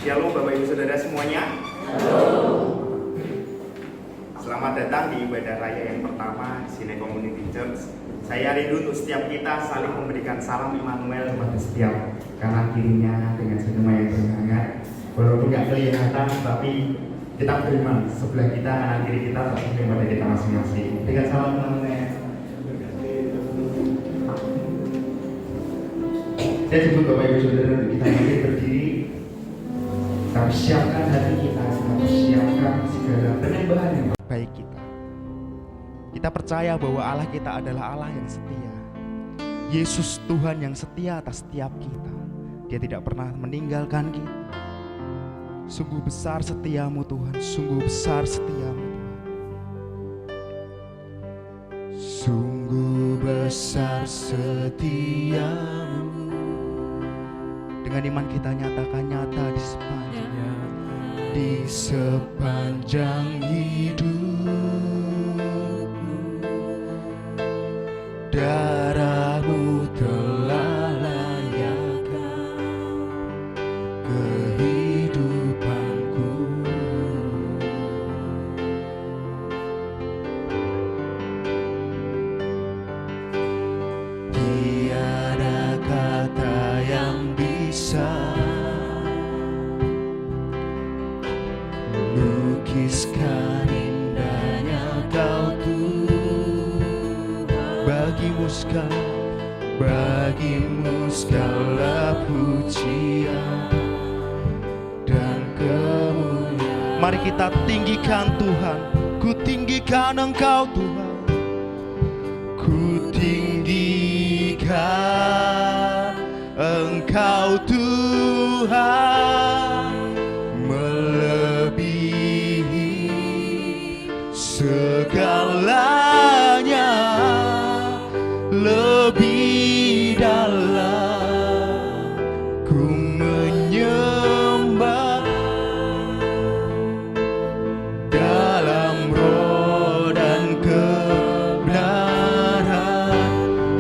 Shalom Bapak Ibu Saudara semuanya. Halo. Selamat datang di ibadah raya yang pertama di Sinai Community Church. Saya rindu untuk setiap kita saling memberikan salam Immanuel kepada setiap kanan kirinya dengan senyuman yang berhangat. Walaupun nggak kelihatan, tapi kita beriman sebelah kita, kanan kiri kita terus kepada kita masing-masing. Dengan salam Immanuel. Saya jemput Bapak Ibu Saudara untuk kita nanti berdiri. Kami siapkan hati kita, kami siapkan segala penyembahan yang baik kita. Kita percaya bahwa Allah kita adalah Allah yang setia. Yesus Tuhan yang setia atas setiap kita. Dia tidak pernah meninggalkan kita. Sungguh besar setiamu Tuhan, sungguh besar setiamu Tuhan. Sungguh besar setiamu. Dengan iman kita nyatakan nyata di sepanjang hidup. Darahmu telah layakkan kehidupanku. Tiada kata yang bisa lukiskan indahnya Kau Tuhan. Bagimu segala pujian dan kemuliaan. Mari kita tinggikan Tuhan. Ku tinggikan Engkau Tuhan. Ku tinggikan Engkau Tuhan, melebihi segalanya, lebih dalam ku menyembah dalam roh dan kebenaran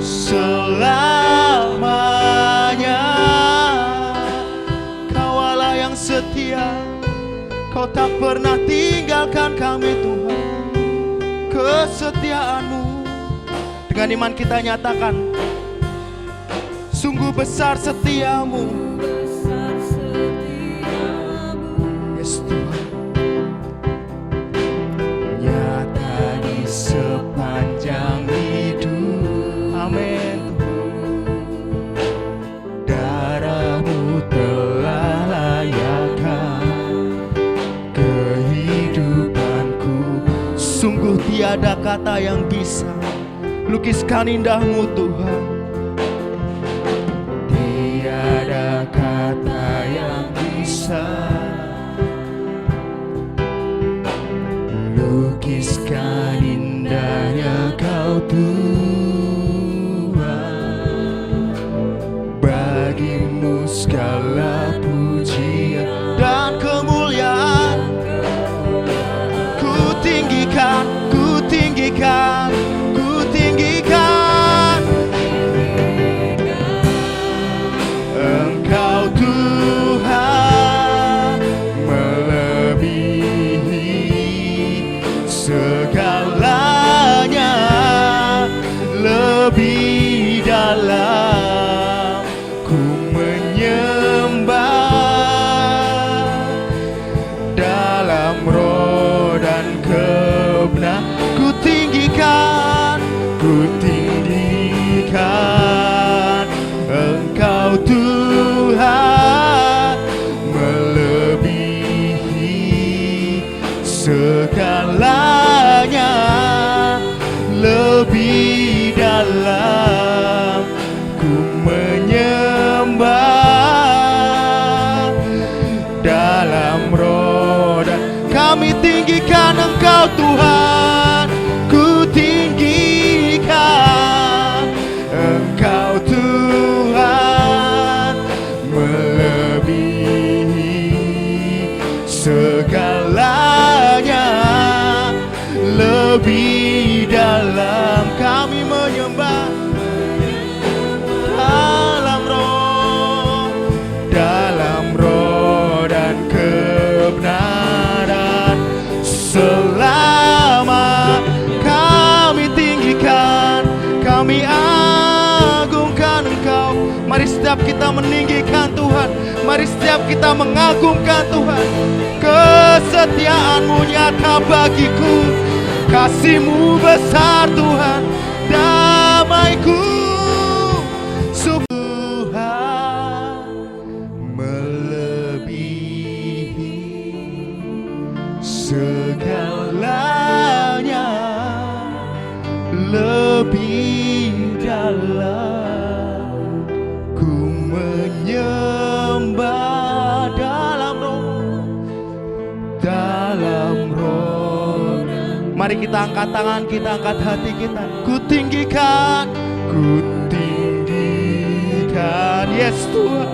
selamanya. Kau Allah yang setia, Kau tak pernah tinggalkan kami Tuhan. Kesetiaan-Mu, dengan iman kita nyatakan, sungguh besar setiamu. Yes Tuhan. Nyata di sepanjang hidup. Amin. Darahmu telah layakkan kehidupanku. Sungguh tiada kata yang bisa lukiskan indahmu Tuhan. Tiada kata yang bisa lukiskan indahnya Kau Tuhan. Bagimu segala pujian dan kemuliaan. Ku tinggikan, ku tinggikan, ku tinggikan Engkau Tuhan, melebihi segalanya, lebih dalam ku menyembah dalam roh dan kebenaran. Ku tinggikan Engkau Tuhan, melebihi segalanya, lebih dalam ku menyembah dalam roh dan kami tinggikan Engkau Tuhan. Ku tinggikan Engkau Tuhan, melebihi segalanya, lebih dalam kami menyembah dalam roh dan kita meninggikan Tuhan. Mari setiap kita mengagungkan Tuhan. Kesetiaan-Mu nyata bagiku, kasih-Mu besar Tuhan, damai-Ku. Tuhan melebihi segalanya, lebih dalam ku menyembah dalam roh. Mari kita angkat tangan, kita angkat hati kita. Ku tinggikan, yes Tuhan.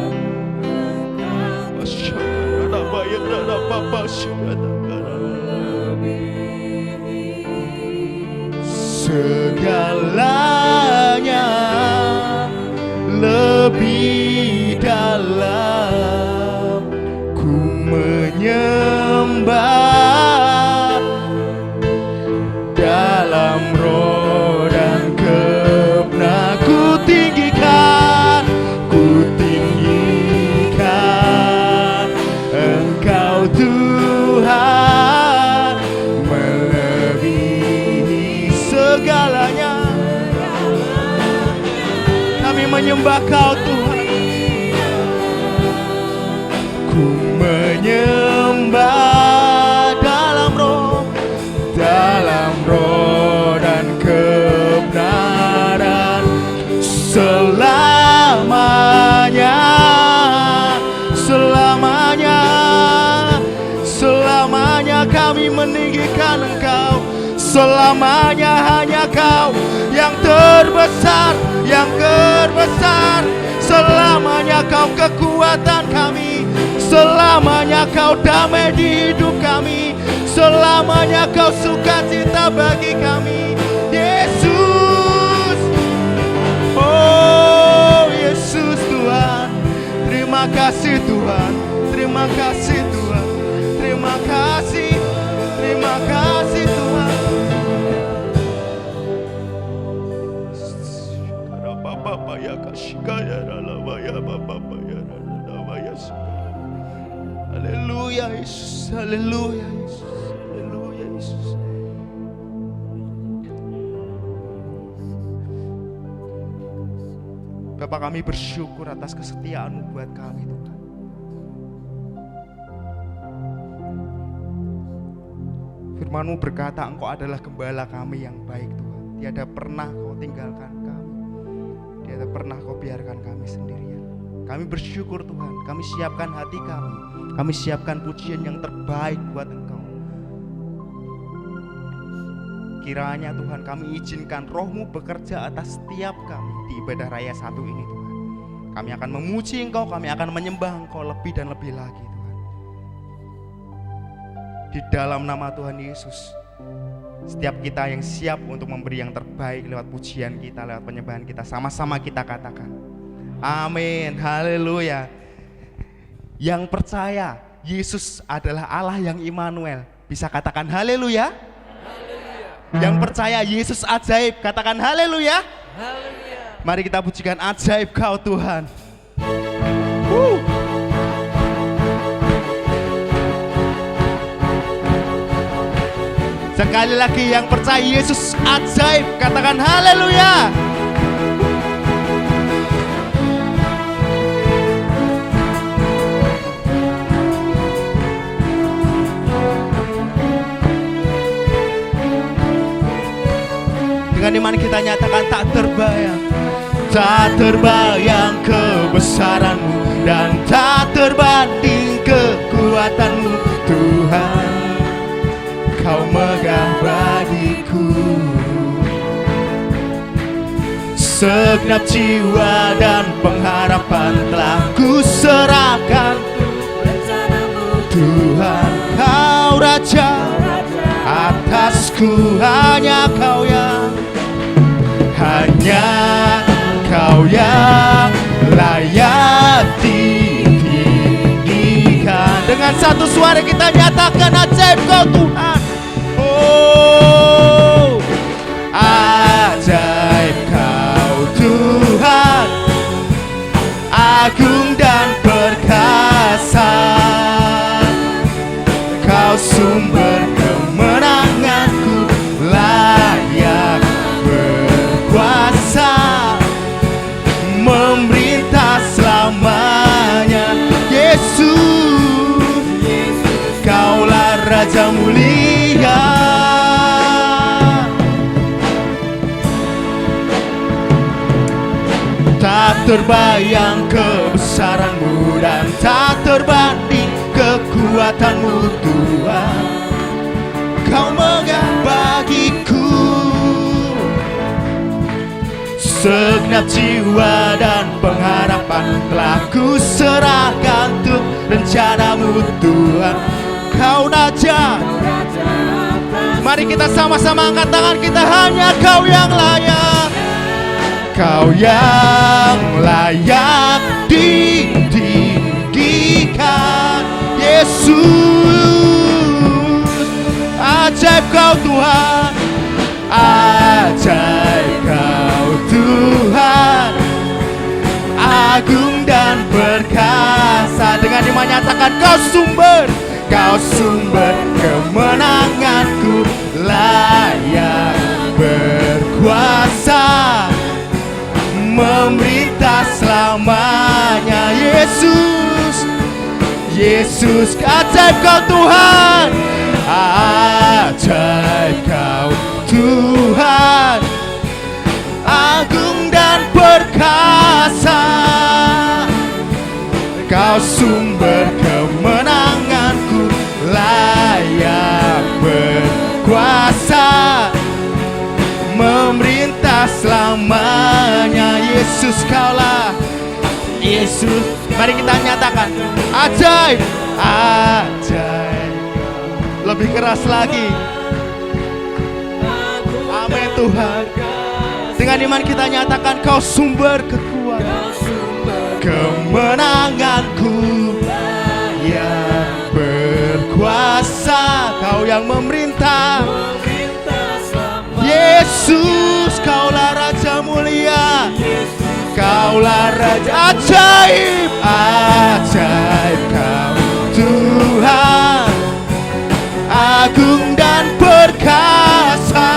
Segalanya lebih dalam ku menyembah dalam roh dan kebenaran. Ku tinggikan Engkau Tuhan melebihi segalanya. Kami menyembah Kau Tuhan. Ku menyembah dalam roh dan kebenaran selamanya. Selamanya kami meninggikan Engkau. Selamanya hanya Kau yang terbesar. Selamanya Kau kekuatan kami. Selamanya Kau damai di hidup kami. Selamanya Kau sukacita bagi kami, Yesus. Oh Yesus Tuhan, terima kasih Tuhan. Terima kasih Tuhan. Terima kasih Tuhan. Haleluya Yesus, haleluya Yesus, haleluya Yesus. Bapa, kami bersyukur atas kesetiaan-Mu buat kami Tuhan. Firman-Mu berkata Engkau adalah gembala kami yang baik Tuhan. Tiada pernah Kau tinggalkan kami. Tiada pernah Kau biarkan kami sendirian. Kami bersyukur Tuhan. Kami siapkan hati kami. Kami siapkan pujian yang terbaik buat Engkau. Kiranya Tuhan kami izinkan Roh-Mu bekerja atas setiap kami di ibadah raya satu ini Tuhan. Kami akan memuji Engkau, kami akan menyembah Engkau lebih dan lebih lagi Tuhan. Di dalam nama Tuhan Yesus, setiap kita yang siap untuk memberi yang terbaik lewat pujian kita, lewat penyembahan kita, sama-sama kita katakan amin, haleluya. Yang percaya Yesus adalah Allah yang Immanuel, bisa katakan haleluya. Yang percaya Yesus ajaib, katakan haleluya. Mari kita pujikan ajaib Kau Tuhan. Sekali lagi, yang percaya Yesus ajaib, katakan haleluya. Dengan iman kita nyatakan tak terbayang kebesaran-Mu dan tak terbanding kekuatan-Mu Tuhan. Kau megah bagiku segenap jiwa dan pengharapan telah ku serahkan Tuhan. Kau Raja atasku, hanya Kau yang layak ditinggikan. Dengan satu suara kita nyatakan ajaib Kau Tuhan. Oh, ajaib Kau Tuhan, aku agung dan perkasa, Kau sumber kemenanganku, layak berkuasa, memerintah selamanya. Yesus, Kaulah Raja mulia. Tak terbayang kebesaran-Mu dan tak terbanding kekuatan-Mu Tuhan. Kau megah bagiku segenap jiwa dan pengharapan, telah ku serahkan untuk rencana-Mu Tuhan. Kau Raja. Mari kita sama-sama angkat tangan kita, hanya Kau yang layak. Kau yang layak ditinggikan, Yesus. Ajaib Kau Tuhan, ajaib Kau Tuhan, agung dan perkasa. Dengan iman nyatakan, Kau sumber kemenanganku, layak berkuasa, memerintah selamanya. Yesus, Yesus, ajaib Kau Tuhan, ajaib Kau Tuhan, agung dan perkasa, Kau sumber kemenanganku, layak berkuasa, memerintah selamanya. Yesus, Kaulah Yesus. Mari kita nyatakan, ajaib, ajaib. Lebih keras lagi. Amin Tuhan. Dengan iman kita nyatakan, Kau sumber kekuatan, kemenanganku, yang berkuasa, Kau yang memerintah. Yesus, Kaulah Raja mulia, Kaulah Raja. Ajaib, ajaib Kau Tuhan, agung dan perkasa,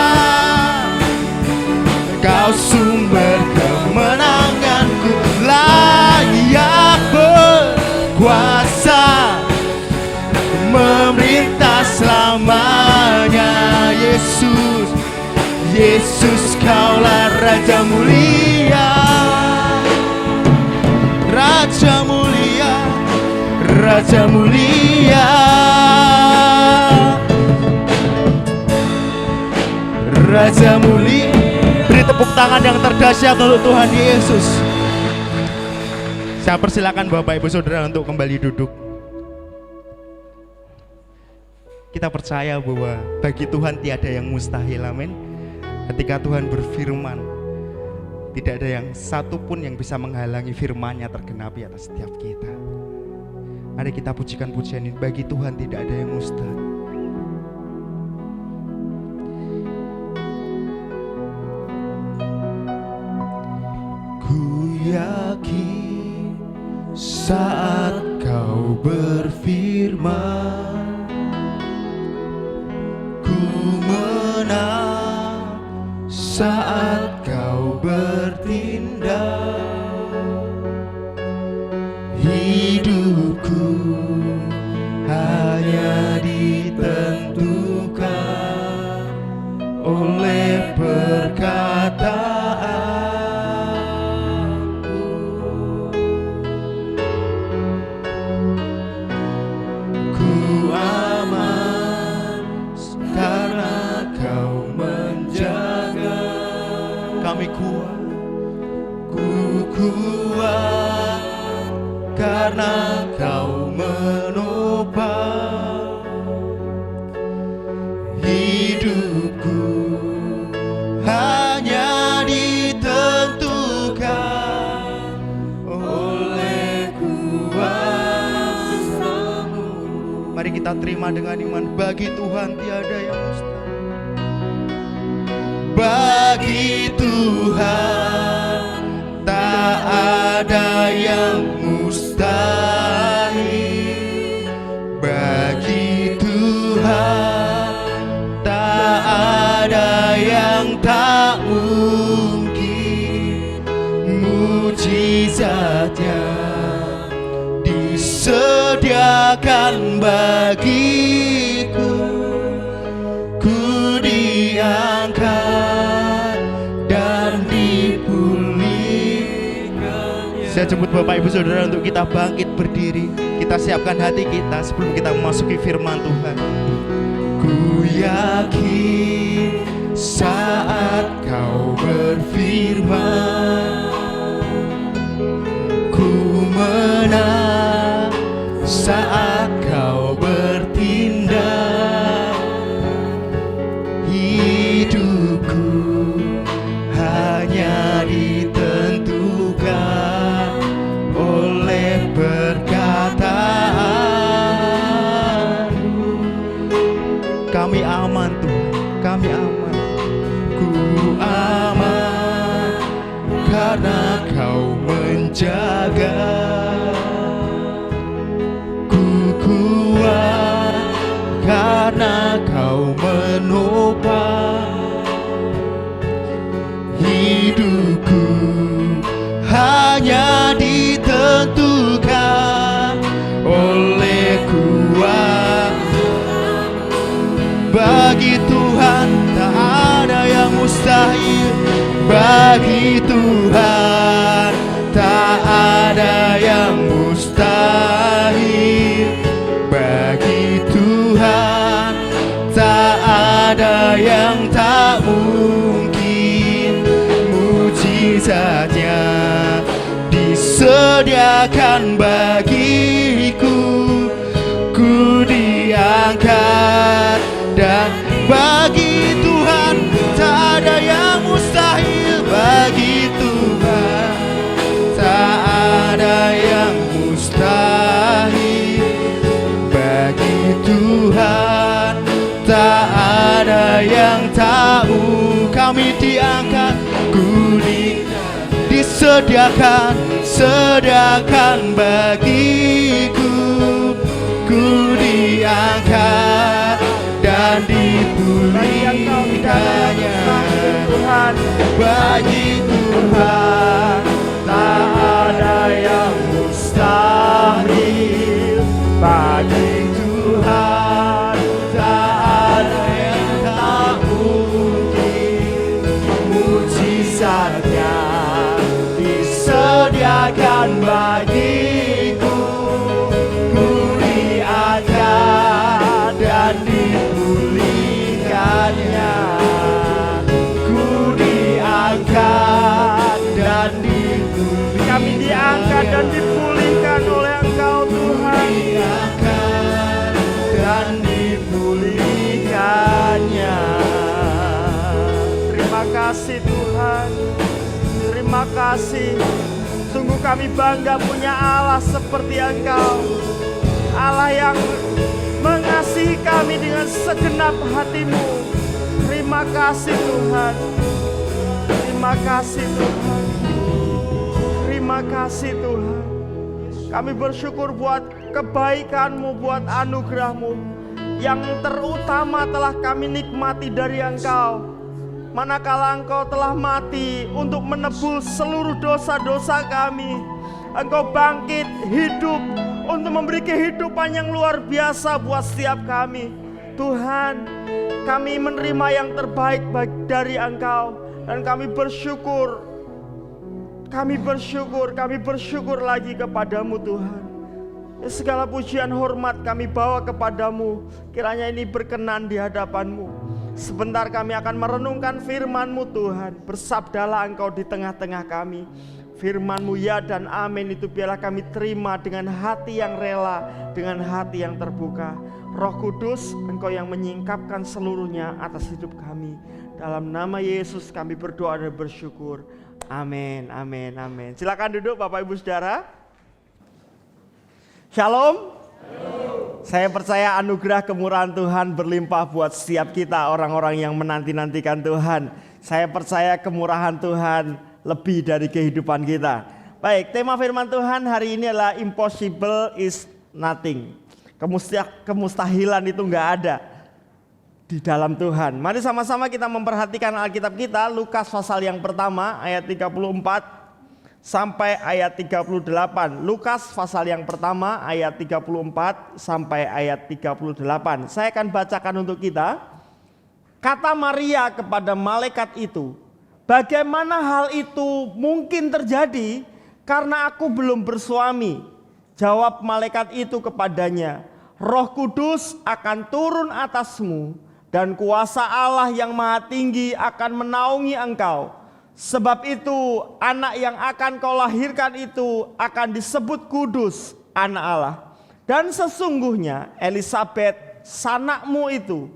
Kau sumber kemenanganku, layak berkuasa, memerintah selamanya. Yesus, Yesus, Kaulah Raja mulia, Raja mulia, Raja mulia, Raja mulia. Beri tepuk tangan yang terdahsyat untuk Tuhan Yesus. Saya persilakan Bapak Ibu Saudara untuk kembali duduk. Kita percaya bahwa bagi Tuhan tiada yang mustahil, amin. Ketika Tuhan berfirman, tidak ada yang satupun yang bisa menghalangi firman-Nya tergenapi atas setiap kita. Mari kita pujikan pujian ini, bagi Tuhan tidak ada yang mustahil. Ku yakin saat Kau berfirman, ku menang saat Kau bertindak. Hidupku hanya ditentukan oleh perkataanmu. Ku aman karena Kau menjaga. Kami kuat, ku kuat karena Kau menopang hidupku. Hanya ditentukan oleh kuasa-Mu. Mari kita terima dengan iman, bagi Tuhan tiada yang mustahil. Bagi Tuhan tak ada yang mustahil. disediakan bagiku, ku diangkat dan dipulihkan. Saya jemput Bapak Ibu Saudara untuk kita bangkit berdiri. Kita siapkan hati kita sebelum kita memasuki firman Tuhan. Ku yakin saat kau berfirman, ku menang saat kau bertindak. Hidupku hanya ditentukan oleh perkataanmu. Kami aman Tuhan, kami aman. Ku aman karena kau menjaga. Ku kuat karena kau menopang. Hidupku hanya ditentukan oleh kuat. Bagi Tuhan tak ada yang mustahil. Bagi Tuhan tak ada yang mustahil. Bagi Tuhan tak ada yang tak mungkin. Mujizatnya disediakan bagiku, ku diangkat. Dan bagi Tuhan tak ada yang mustahil. Bagi Tuhan tak ada yang mustahil. Bagi Tuhan tak ada yang tak mungkin. Kami diangkat, ku disediakan bagiku, ku diangkat dan dipulihkannya. Bagi Tuhan tak ada yang mustahil. Bagi Tuhan tak ada yang tak mungkin. Mujizatnya disediakan bagiku, ku diangkat dan dipulihkannya. Ku diangkat dan dipulihkan. Kami diangkat dan dipulihkan oleh Engkau Tuhan. Diangkat dan dipulihkannya. Terima kasih Tuhan. Terima kasih. Sungguh kami bangga punya Allah seperti Engkau. Allah yang mengasihi kami dengan segenap hatimu. Terima kasih Tuhan. Terima kasih Tuhan. Terima kasih Tuhan. Kami bersyukur buat kebaikan-Mu, buat anugerah-Mu yang terutama telah kami nikmati dari Engkau. Manakala Engkau telah mati untuk menebus seluruh dosa-dosa kami, Engkau bangkit hidup untuk memberi kehidupan yang luar biasa buat setiap kami. Tuhan, kami menerima yang terbaik dari Engkau. Dan kami bersyukur. Kami bersyukur lagi kepadamu Tuhan. Segala pujian hormat kami bawa kepadamu. Kiranya ini berkenan di hadapan-Mu. Sebentar kami akan merenungkan firman-Mu Tuhan. Bersabdalah Engkau di tengah-tengah kami. Firman-Mu ya dan amin itu biarlah kami terima dengan hati yang rela, dengan hati yang terbuka. Roh Kudus, Engkau yang menyingkapkan seluruhnya atas hidup kami. Dalam nama Yesus kami berdoa dan bersyukur. Amin, amin, amin. Silakan duduk Bapak Ibu Saudara. Shalom. Saya percaya anugerah kemurahan Tuhan berlimpah buat setiap kita, orang-orang yang menanti-nantikan Tuhan. Saya percaya kemurahan Tuhan lebih dari kehidupan kita. Baik, tema firman Tuhan hari ini adalah impossible is nothing. Kemustahilan itu enggak ada di dalam Tuhan. Mari sama-sama kita memperhatikan Alkitab kita, Lukas pasal yang pertama ayat 34 sampai ayat 38. Lukas pasal yang pertama ayat 34 sampai ayat 38. Saya akan bacakan untuk kita. Kata Maria kepada malaikat itu, bagaimana hal itu mungkin terjadi karena aku belum bersuami? Jawab malaikat itu kepadanya, Roh Kudus akan turun atasmu dan kuasa Allah yang Maha Tinggi akan menaungi engkau. Sebab itu anak yang akan kau lahirkan itu akan disebut kudus, anak Allah. Dan sesungguhnya Elisabet sanakmu itu,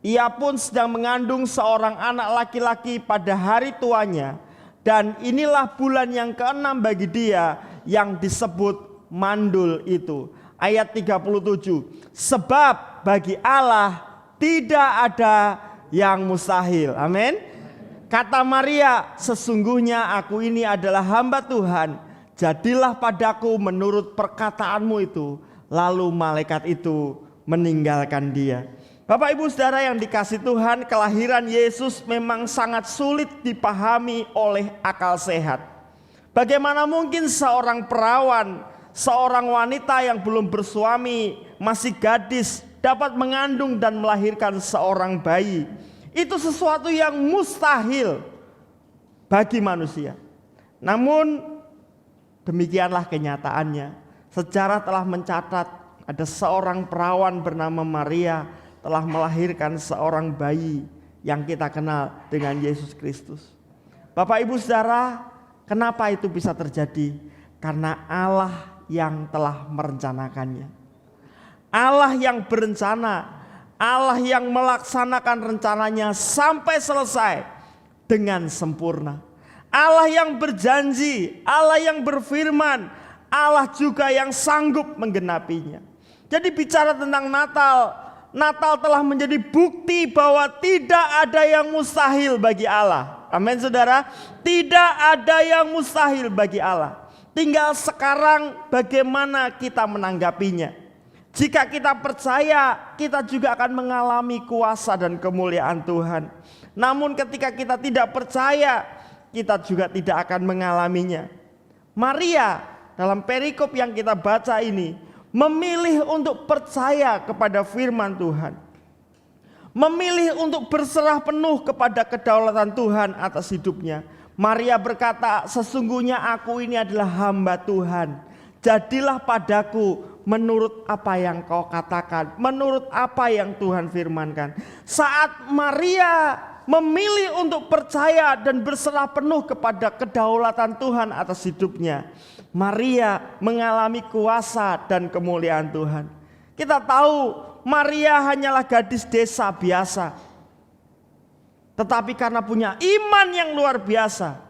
ia pun sedang mengandung seorang anak laki-laki pada hari tuanya. Dan inilah bulan yang ke-6 bagi dia yang disebut mandul itu. Ayat 37, sebab bagi Allah tidak ada yang mustahil. Amin. Kata Maria, sesungguhnya aku ini adalah hamba Tuhan, jadilah padaku menurut perkataanmu itu. Lalu malaikat itu meninggalkan dia. Bapak Ibu Saudara yang dikasihi Tuhan, kelahiran Yesus memang sangat sulit dipahami oleh akal sehat. Bagaimana mungkin seorang perawan, seorang wanita yang belum bersuami, masih gadis, dapat mengandung dan melahirkan seorang bayi? Itu sesuatu yang mustahil bagi manusia. Namun demikianlah kenyataannya. Sejarah telah mencatat ada seorang perawan bernama Maria telah melahirkan seorang bayi yang kita kenal dengan Yesus Kristus. Bapak Ibu Saudara, kenapa itu bisa terjadi? Karena Allah yang telah merencanakannya. Allah yang berencana, Allah yang melaksanakan rencananya sampai selesai dengan sempurna. Allah yang berjanji, Allah yang berfirman, Allah juga yang sanggup menggenapinya. Jadi bicara tentang Natal, Natal telah menjadi bukti bahwa tidak ada yang mustahil bagi Allah. Amin saudara, tidak ada yang mustahil bagi Allah. Tinggal sekarang bagaimana kita menanggapinya. Jika kita percaya, kita juga akan mengalami kuasa dan kemuliaan Tuhan. Namun ketika kita tidak percaya, kita juga tidak akan mengalaminya. Maria dalam perikop yang kita baca ini memilih untuk percaya kepada firman Tuhan. Memilih untuk berserah penuh kepada kedaulatan Tuhan atas hidupnya. Maria berkata, sesungguhnya aku ini adalah hamba Tuhan. Jadilah padaku menurut apa yang kau katakan, menurut apa yang Tuhan firmankan. Saat Maria memilih untuk percaya dan berserah penuh kepada kedaulatan Tuhan atas hidupnya, Maria mengalami kuasa dan kemuliaan Tuhan. Kita tahu Maria hanyalah gadis desa biasa, tetapi karena punya iman yang luar biasa,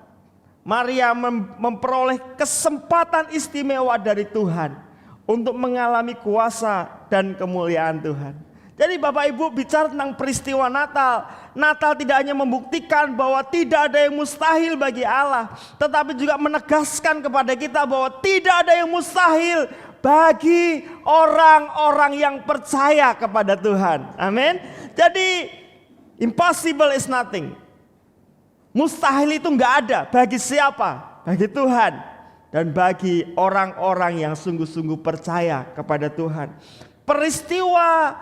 Maria memperoleh kesempatan istimewa dari Tuhan untuk mengalami kuasa dan kemuliaan Tuhan. Jadi Bapak Ibu bicara tentang peristiwa Natal. Natal tidak hanya membuktikan bahwa tidak ada yang mustahil bagi Allah, tetapi juga menegaskan kepada kita bahwa tidak ada yang mustahil bagi orang-orang yang percaya kepada Tuhan. Amin. Jadi impossible is nothing. Mustahil itu enggak ada bagi siapa? Bagi Tuhan dan bagi orang-orang yang sungguh-sungguh percaya kepada Tuhan. Peristiwa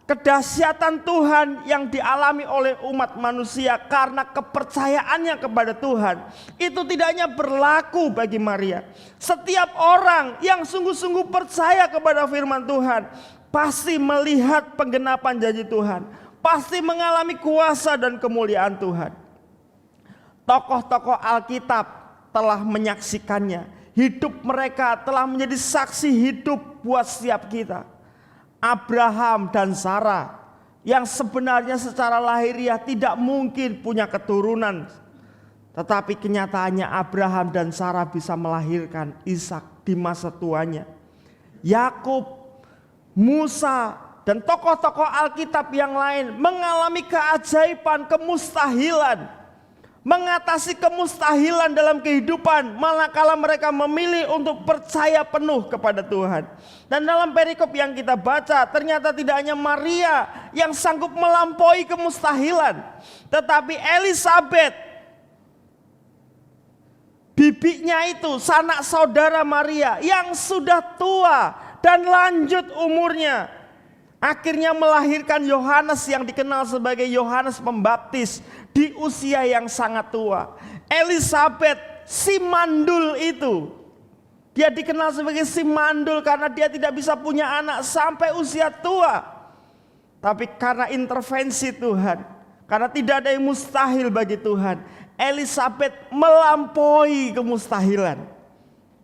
kedahsyatan Tuhan yang dialami oleh umat manusia karena kepercayaannya kepada Tuhan itu tidak hanya berlaku bagi Maria. Setiap orang yang sungguh-sungguh percaya kepada firman Tuhan pasti melihat penggenapan janji Tuhan, pasti mengalami kuasa dan kemuliaan Tuhan. Tokoh-tokoh Alkitab telah menyaksikannya. Hidup mereka telah menjadi saksi hidup buat setiap kita. Abraham dan Sarah yang sebenarnya secara lahiriah tidak mungkin punya keturunan, tetapi kenyataannya Abraham dan Sarah bisa melahirkan Ishak di masa tuanya. Yakub, Musa dan tokoh-tokoh Alkitab yang lain mengalami keajaiban, kemustahilan, mengatasi kemustahilan dalam kehidupan manakala mereka memilih untuk percaya penuh kepada Tuhan. Dan dalam perikop yang kita baca, ternyata tidak hanya Maria yang sanggup melampaui kemustahilan, tetapi Elisabet bibinya itu, sanak saudara Maria yang sudah tua dan lanjut umurnya, akhirnya melahirkan Yohanes yang dikenal sebagai Yohanes Pembaptis di usia yang sangat tua. Elisabet si mandul itu, dia dikenal sebagai si mandul karena dia tidak bisa punya anak sampai usia tua. Tapi karena intervensi Tuhan, karena tidak ada yang mustahil bagi Tuhan, Elisabet melampaui kemustahilan.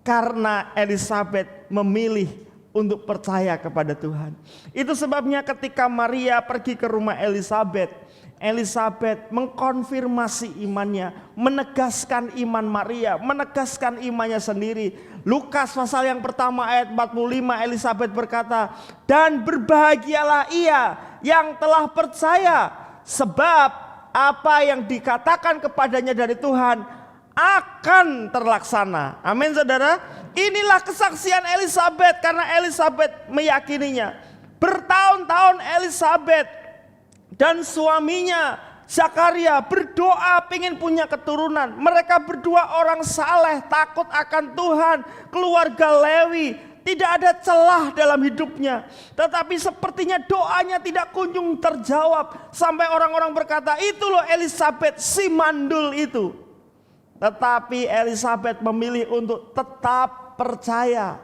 Karena Elisabet memilih untuk percaya kepada Tuhan. Itu sebabnya ketika Maria pergi ke rumah Elisabet, Elisabet mengkonfirmasi imannya, menegaskan iman Maria, menegaskan imannya sendiri. Lukas pasal yang pertama ayat 45, Elisabet berkata, "Dan berbahagialah ia yang telah percaya, sebab apa yang dikatakan kepadanya dari Tuhan akan terlaksana." Amin saudara. Inilah kesaksian Elisabet karena Elisabet meyakininya. Bertahun-tahun Elisabet dan suaminya Zakaria berdoa ingin punya keturunan. Mereka berdua orang saleh, takut akan Tuhan, keluarga Lewi, tidak ada celah dalam hidupnya. Tetapi sepertinya doanya tidak kunjung terjawab. Sampai orang-orang berkata, "Itu loh Elisabet si mandul itu." Tetapi Elisabet memilih untuk tetap percaya.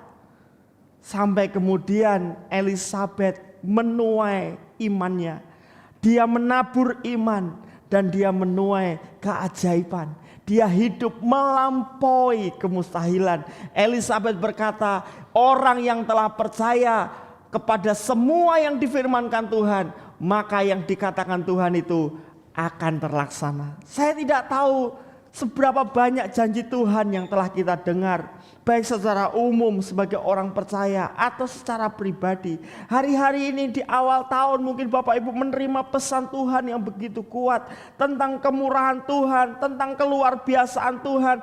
Sampai kemudian Elisabet menuai imannya. Dia menabur iman dan dia menuai keajaiban. Dia hidup melampaui kemustahilan. Elisabet berkata, orang yang telah percaya kepada semua yang difirmankan Tuhan, maka yang dikatakan Tuhan itu akan terlaksana. Saya tidak tahu seberapa banyak janji Tuhan yang telah kita dengar, baik secara umum sebagai orang percaya atau secara pribadi. Hari-hari ini di awal tahun mungkin Bapak Ibu menerima pesan Tuhan yang begitu kuat tentang kemurahan Tuhan, tentang keluar biasaan Tuhan.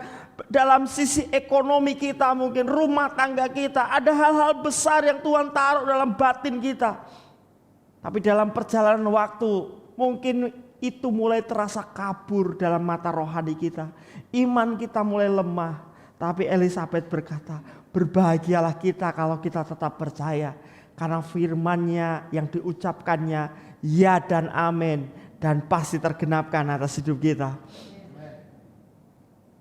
Dalam sisi ekonomi kita, mungkin rumah tangga kita, ada hal-hal besar yang Tuhan taruh dalam batin kita. Tapi dalam perjalanan waktu mungkin itu mulai terasa kabur dalam mata rohani kita. Iman kita mulai lemah. Tapi Elisabet berkata, berbahagialah kita kalau kita tetap percaya. Karena firman-Nya yang diucapkannya ya dan amin. Dan pasti tergenapkan atas hidup kita.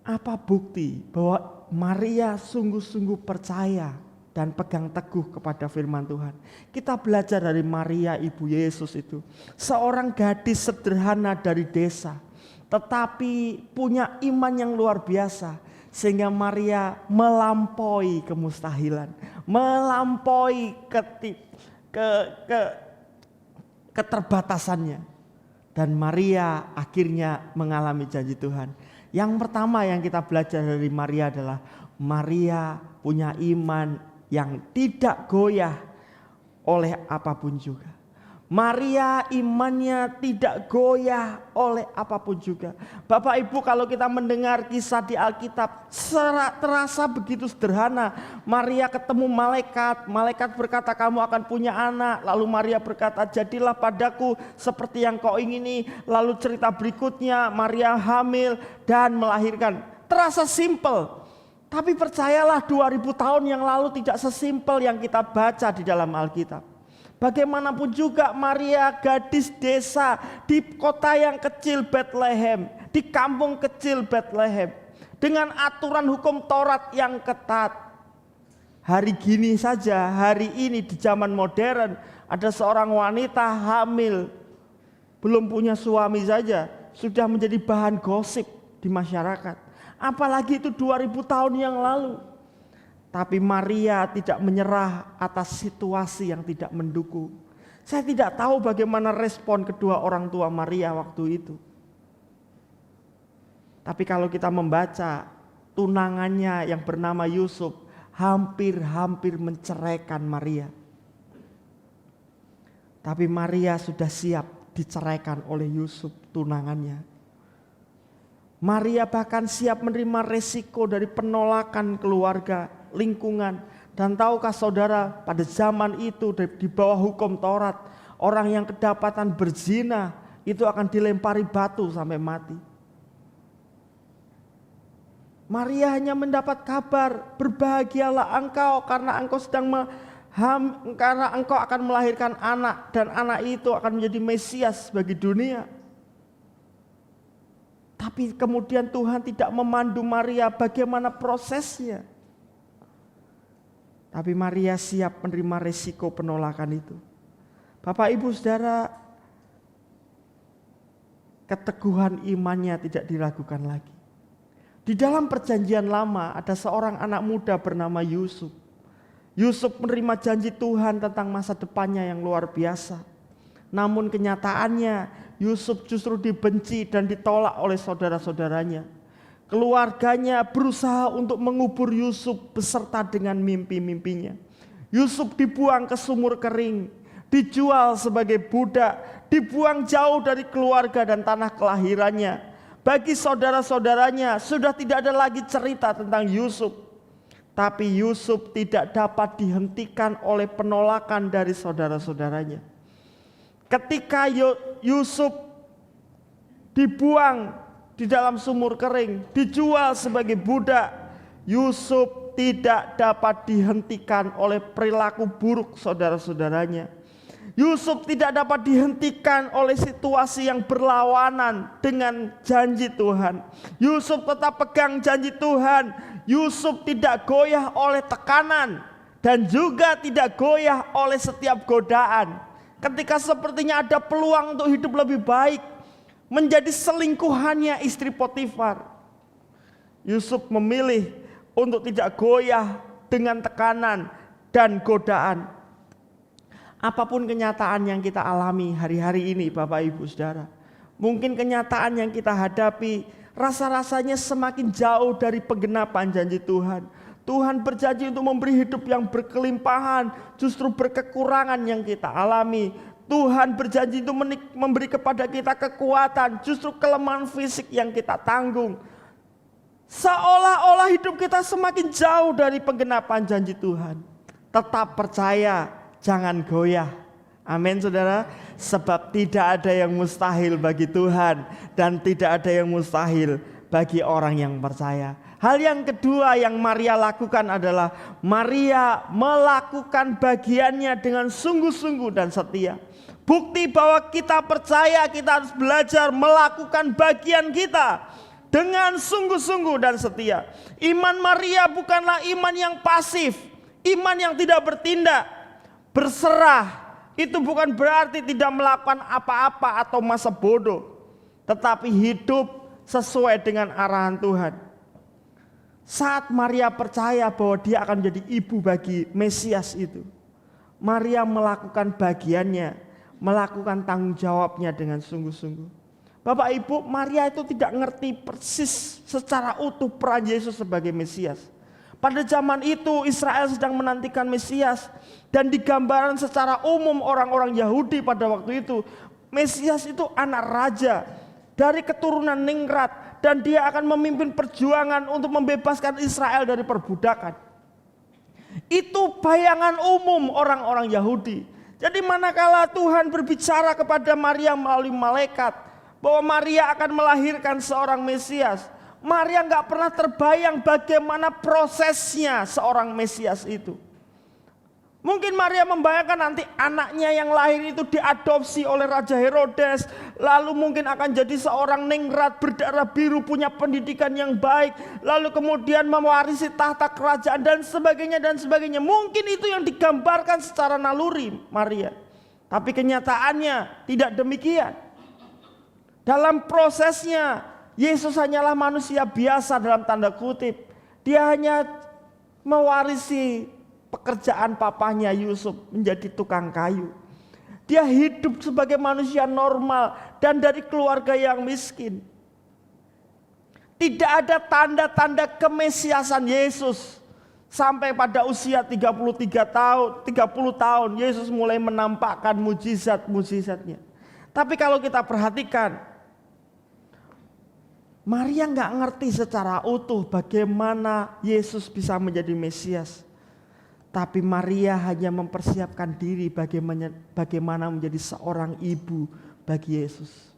Apa bukti bahwa Maria sungguh-sungguh percaya dan pegang teguh kepada firman Tuhan? Kita belajar dari Maria ibu Yesus itu. Seorang gadis sederhana dari desa, tetapi punya iman yang luar biasa. Sehingga Maria melampaui kemustahilan, melampaui keterbatasannya. Dan Maria akhirnya mengalami janji Tuhan. Yang pertama yang kita belajar dari Maria adalah Maria punya iman yang tidak goyah oleh apapun juga. Maria imannya tidak goyah oleh apapun juga. Bapak Ibu, kalau kita mendengar kisah di Alkitab terasa begitu sederhana. Maria ketemu malaikat, malaikat berkata kamu akan punya anak. Lalu Maria berkata jadilah padaku seperti yang kau ingini. Lalu cerita berikutnya Maria hamil dan melahirkan. Terasa simple. Tapi percayalah 2000 tahun yang lalu tidak sesimpel yang kita baca di dalam Alkitab. Bagaimanapun juga Maria gadis desa di kota yang kecil Bethlehem, di kampung kecil Bethlehem, dengan aturan hukum Taurat yang ketat. Hari gini saja, hari ini di zaman modern, ada seorang wanita hamil, belum punya suami saja, sudah menjadi bahan gosip di masyarakat. Apalagi itu 2000 tahun yang lalu. Tapi Maria tidak menyerah atas situasi yang tidak mendukung. Saya tidak tahu bagaimana respon kedua orang tua Maria waktu itu. Tapi kalau kita membaca tunangannya yang bernama Yusuf hampir menceraikan Maria. Tapi Maria sudah siap diceraikan oleh Yusuf tunangannya. Maria bahkan siap menerima resiko dari penolakan keluarga, lingkungan. Dan tahukah saudara, pada zaman itu di bawah hukum Taurat, orang yang kedapatan berzina itu akan dilempari batu sampai mati. Maria hanya mendapat kabar, berbahagialah engkau karena engkau karena engkau akan melahirkan anak, dan anak itu akan menjadi Mesias bagi dunia. Tapi kemudian Tuhan tidak memandu Maria bagaimana prosesnya. Tapi Maria siap menerima resiko penolakan itu. Bapak Ibu Saudara, keteguhan imannya tidak diragukan lagi. Di dalam perjanjian lama ada seorang anak muda bernama Yusuf. Yusuf menerima janji Tuhan tentang masa depannya yang luar biasa. Namun kenyataannya Yusuf justru dibenci dan ditolak oleh saudara-saudaranya. Keluarganya berusaha untuk mengubur Yusuf beserta dengan mimpi-mimpinya. Yusuf dibuang ke sumur kering, dijual sebagai budak, dibuang jauh dari keluarga dan tanah kelahirannya. Bagi saudara-saudaranya sudah tidak ada lagi cerita tentang Yusuf. Tapi Yusuf tidak dapat dihentikan oleh penolakan dari saudara-saudaranya. Ketika Yusuf dibuang di dalam sumur kering, dijual sebagai budak, Yusuf tidak dapat dihentikan oleh perilaku buruk saudara-saudaranya. Yusuf tidak dapat dihentikan oleh situasi yang berlawanan dengan janji Tuhan. Yusuf tetap pegang janji Tuhan. Yusuf tidak goyah oleh tekanan dan juga tidak goyah oleh setiap godaan. Ketika sepertinya ada peluang untuk hidup lebih baik, menjadi selingkuhannya istri Potifar, Yusuf memilih untuk tidak goyah dengan tekanan dan godaan. Apapun kenyataan yang kita alami hari-hari ini Bapak Ibu Saudara, mungkin kenyataan yang kita hadapi rasa-rasanya semakin jauh dari penggenapan janji Tuhan. Tuhan berjanji untuk memberi hidup yang berkelimpahan, justru berkekurangan yang kita alami. Tuhan berjanji untuk memberi kepada kita kekuatan, justru kelemahan fisik yang kita tanggung. Seolah-olah hidup kita semakin jauh dari penggenapan janji Tuhan. Tetap percaya, jangan goyah. Amin saudara. Sebab tidak ada yang mustahil bagi Tuhan, dan tidak ada yang mustahil bagi orang yang percaya. Hal yang kedua yang Maria lakukan adalah Maria melakukan bagiannya dengan sungguh-sungguh dan setia. Bukti bahwa kita percaya, kita harus belajar melakukan bagian kita dengan sungguh-sungguh dan setia. Iman Maria bukanlah iman yang pasif, iman yang tidak bertindak. Berserah itu bukan berarti tidak melakukan apa-apa atau masa bodoh, tetapi hidup sesuai dengan arahan Tuhan. Saat Maria percaya bahwa dia akan menjadi ibu bagi Mesias itu, Maria melakukan bagiannya, melakukan tanggung jawabnya dengan sungguh-sungguh. Bapak Ibu, Maria itu tidak ngerti persis secara utuh peran Yesus sebagai Mesias. Pada zaman itu Israel sedang menantikan Mesias, dan digambaran secara umum orang-orang Yahudi pada waktu itu, Mesias itu anak raja dari keturunan ningrat, dan dia akan memimpin perjuangan untuk membebaskan Israel dari perbudakan. Itu bayangan umum orang-orang Yahudi. Jadi manakala Tuhan berbicara kepada Maria melalui malaikat bahwa Maria akan melahirkan seorang Mesias, Maria nggak pernah terbayang bagaimana prosesnya seorang Mesias itu. Mungkin Maria membayangkan nanti anaknya yang lahir itu diadopsi oleh Raja Herodes, lalu mungkin akan jadi seorang ningrat berdarah biru, punya pendidikan yang baik, lalu kemudian mewarisi tahta kerajaan dan sebagainya dan sebagainya. Mungkin itu yang digambarkan secara naluri Maria. Tapi kenyataannya tidak demikian. Dalam prosesnya Yesus hanyalah manusia biasa dalam tanda kutip. Dia hanya mewarisi pekerjaan papahnya Yusuf menjadi tukang kayu. Dia hidup sebagai manusia normal dan dari keluarga yang miskin. Tidak ada tanda-tanda kemesiasan Yesus sampai pada usia 30 tahun Yesus mulai menampakkan mujizat-mujizatnya. Tapi kalau kita perhatikan, Maria nggak ngerti secara utuh bagaimana Yesus bisa menjadi Mesias. Tapi Maria hanya mempersiapkan diri bagaimana menjadi seorang ibu bagi Yesus.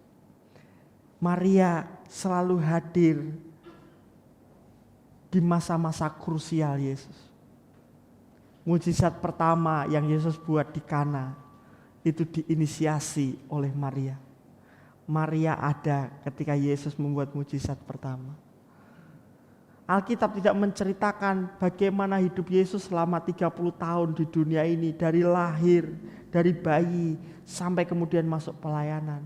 Maria selalu hadir di masa-masa krusial Yesus. Mujizat pertama yang Yesus buat di Kana itu diinisiasi oleh Maria. Maria ada ketika Yesus membuat mujizat pertama. Alkitab tidak menceritakan bagaimana hidup Yesus selama 30 tahun di dunia ini. Dari lahir, dari bayi, sampai kemudian masuk pelayanan.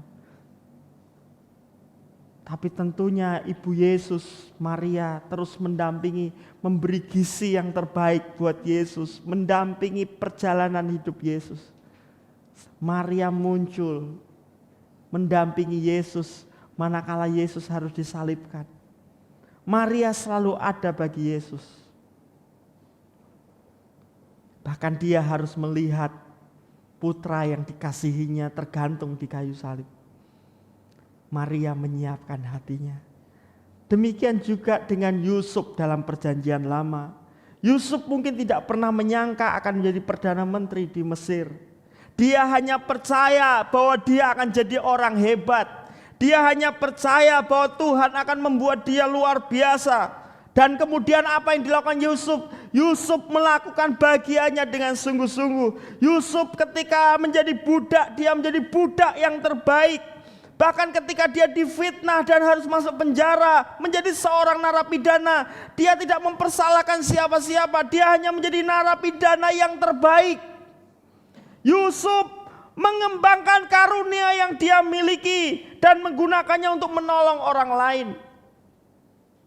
Tapi tentunya Ibu Yesus, Maria terus mendampingi, memberi gizi yang terbaik buat Yesus. Mendampingi perjalanan hidup Yesus. Maria muncul, mendampingi Yesus manakala Yesus harus disalibkan. Maria selalu ada bagi Yesus. Bahkan dia harus melihat putra yang dikasihinya tergantung di kayu salib. Maria menyiapkan hatinya. Demikian juga dengan Yusuf dalam perjanjian lama. Yusuf mungkin tidak pernah menyangka akan menjadi Perdana Menteri di Mesir. Dia hanya percaya bahwa dia akan jadi orang hebat. Dia hanya percaya bahwa Tuhan akan membuat dia luar biasa. Dan kemudian apa yang dilakukan Yusuf? Yusuf melakukan bagiannya dengan sungguh-sungguh. Yusuf ketika menjadi budak, dia menjadi budak yang terbaik. Bahkan ketika dia difitnah dan harus masuk penjara, menjadi seorang narapidana, dia tidak mempersalahkan siapa-siapa. Dia hanya menjadi narapidana yang terbaik. Yusuf mengembangkan karunia yang dia miliki dan menggunakannya untuk menolong orang lain.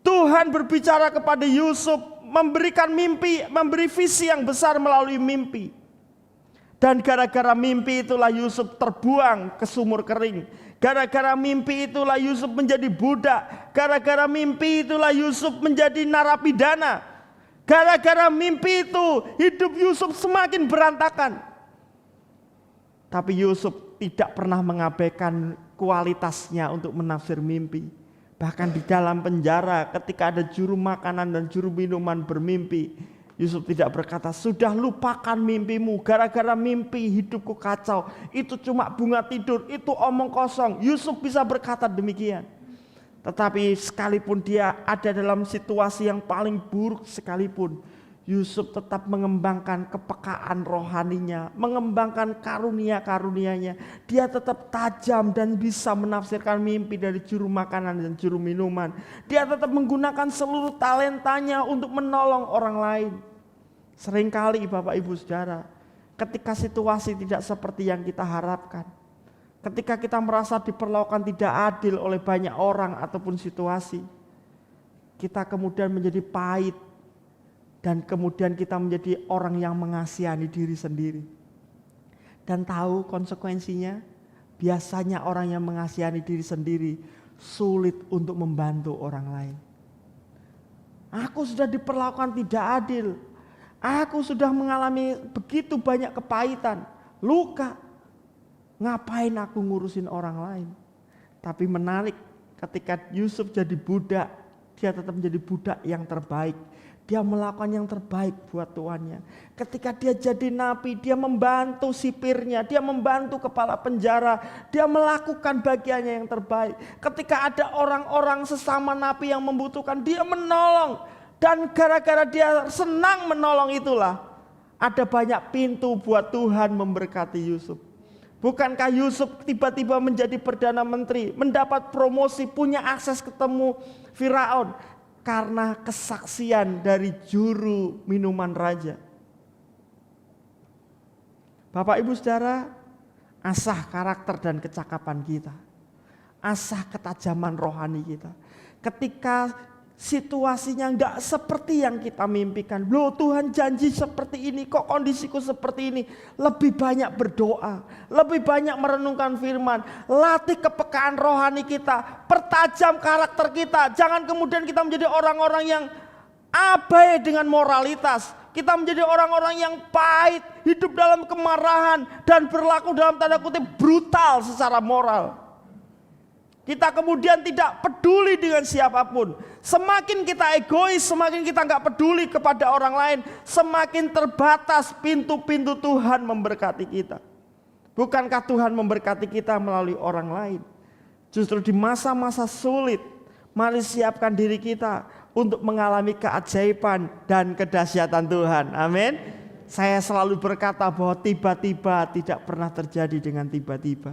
Tuhan berbicara kepada Yusuf, memberikan mimpi, memberi visi yang besar melalui mimpi. Dan gara-gara mimpi itulah Yusuf terbuang ke sumur kering. Gara-gara mimpi itulah Yusuf menjadi budak. Gara-gara mimpi itulah Yusuf menjadi narapidana. Gara-gara mimpi itu hidup Yusuf semakin berantakan. Tapi Yusuf tidak pernah mengabaikan kualitasnya untuk menafsir mimpi. Bahkan di dalam penjara ketika ada juru makanan dan juru minuman bermimpi, Yusuf tidak berkata, sudah lupakan mimpimu, gara-gara mimpi hidupku kacau. Itu cuma bunga tidur, itu omong kosong. Yusuf bisa berkata demikian. Tetapi sekalipun dia ada dalam situasi yang paling buruk sekalipun, Yusuf tetap mengembangkan kepekaan rohaninya, mengembangkan karunia-karunianya. Dia tetap tajam dan bisa menafsirkan mimpi dari juru makanan dan juru minuman. Dia tetap menggunakan seluruh talentanya untuk menolong orang lain. Seringkali Bapak Ibu Saudara, ketika situasi tidak seperti yang kita harapkan, ketika kita merasa diperlakukan tidak adil oleh banyak orang ataupun situasi, kita kemudian menjadi pahit. Dan kemudian kita menjadi orang yang mengasihani diri sendiri. Dan tahu konsekuensinya, biasanya orang yang mengasihani diri sendiri sulit untuk membantu orang lain. Aku sudah diperlakukan tidak adil. Aku sudah mengalami begitu banyak kepahitan, luka. Ngapain aku ngurusin orang lain? Tapi menarik, ketika Yusuf jadi budak, dia tetap menjadi budak yang terbaik. Dia melakukan yang terbaik buat tuannya. Ketika dia jadi napi, dia membantu sipirnya, dia membantu kepala penjara, dia melakukan bagiannya yang terbaik. Ketika ada orang-orang sesama napi yang membutuhkan, dia menolong. Dan gara-gara dia senang menolong itulah, ada banyak pintu buat Tuhan memberkati Yusuf. Bukankah Yusuf tiba-tiba menjadi Perdana Menteri, mendapat promosi, punya akses ketemu Firaun? Karena kesaksian dari juru minuman raja. Bapak Ibu Saudara, asah karakter dan kecakapan kita. Asah ketajaman rohani kita. Ketika situasinya enggak seperti yang kita mimpikan. Loh, Tuhan janji seperti ini, kok kondisiku seperti ini. Lebih banyak berdoa, lebih banyak merenungkan firman. Latih kepekaan rohani kita, pertajam karakter kita. Jangan kemudian kita menjadi orang-orang yang abai dengan moralitas. Kita menjadi orang-orang yang pahit, hidup dalam kemarahan, dan berlaku dalam tanda kutip brutal secara moral. Kita kemudian tidak peduli dengan siapapun. Semakin kita egois, semakin kita nggak peduli kepada orang lain, semakin terbatas pintu-pintu Tuhan memberkati kita. Bukankah Tuhan memberkati kita melalui orang lain? Justru di masa-masa sulit, mari siapkan diri kita. untuk mengalami keajaiban dan kedahsyatan Tuhan. Amin. Saya selalu berkata bahwa tiba-tiba tidak pernah terjadi dengan tiba-tiba.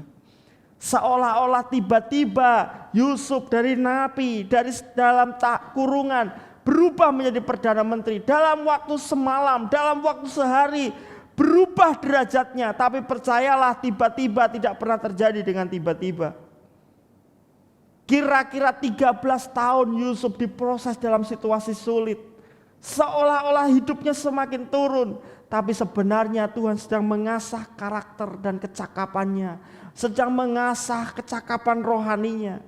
Seolah-olah tiba-tiba Yusuf dari napi, dari dalam kurungan berubah menjadi Perdana Menteri. Dalam waktu semalam, dalam waktu sehari berubah derajatnya. Tapi percayalah, tiba-tiba tidak pernah terjadi dengan tiba-tiba. Kira-kira 13 tahun Yusuf diproses dalam situasi sulit. Seolah-olah hidupnya semakin turun. Tapi sebenarnya Tuhan sedang mengasah karakter dan kecakapannya. Sedang mengasah kecakapan rohaninya.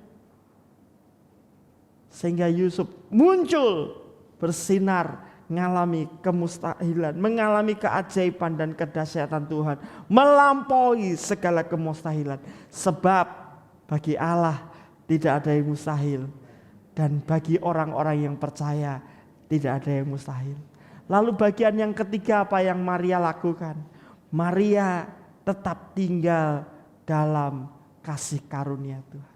Sehingga Yusuf muncul bersinar, mengalami kemustahilan, mengalami keajaiban dan kedahsyatan Tuhan, melampaui segala kemustahilan. Sebab bagi Allah tidak ada yang mustahil, dan bagi orang-orang yang percaya tidak ada yang mustahil. Lalu bagian yang ketiga apa yang Maria lakukan? Maria tetap tinggal dalam kasih karunia Tuhan.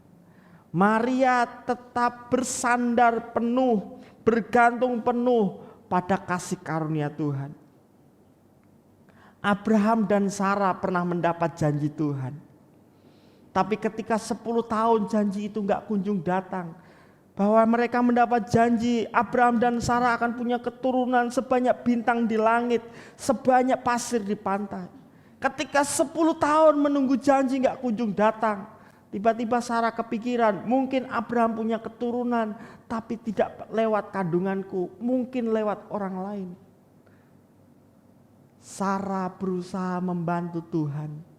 Maria tetap bersandar penuh, bergantung penuh pada kasih karunia Tuhan. Abraham dan Sarah pernah mendapat janji Tuhan. Tapi ketika 10 tahun janji itu gak kunjung datang, bahwa mereka mendapat janji Abraham dan Sarah akan punya keturunan sebanyak bintang di langit, sebanyak pasir di pantai. Ketika 10 tahun menunggu janji gak kunjung datang, tiba-tiba Sarah kepikiran, mungkin Abraham punya keturunan, tapi tidak lewat kandunganku, mungkin lewat orang lain. Sarah berusaha membantu Tuhan.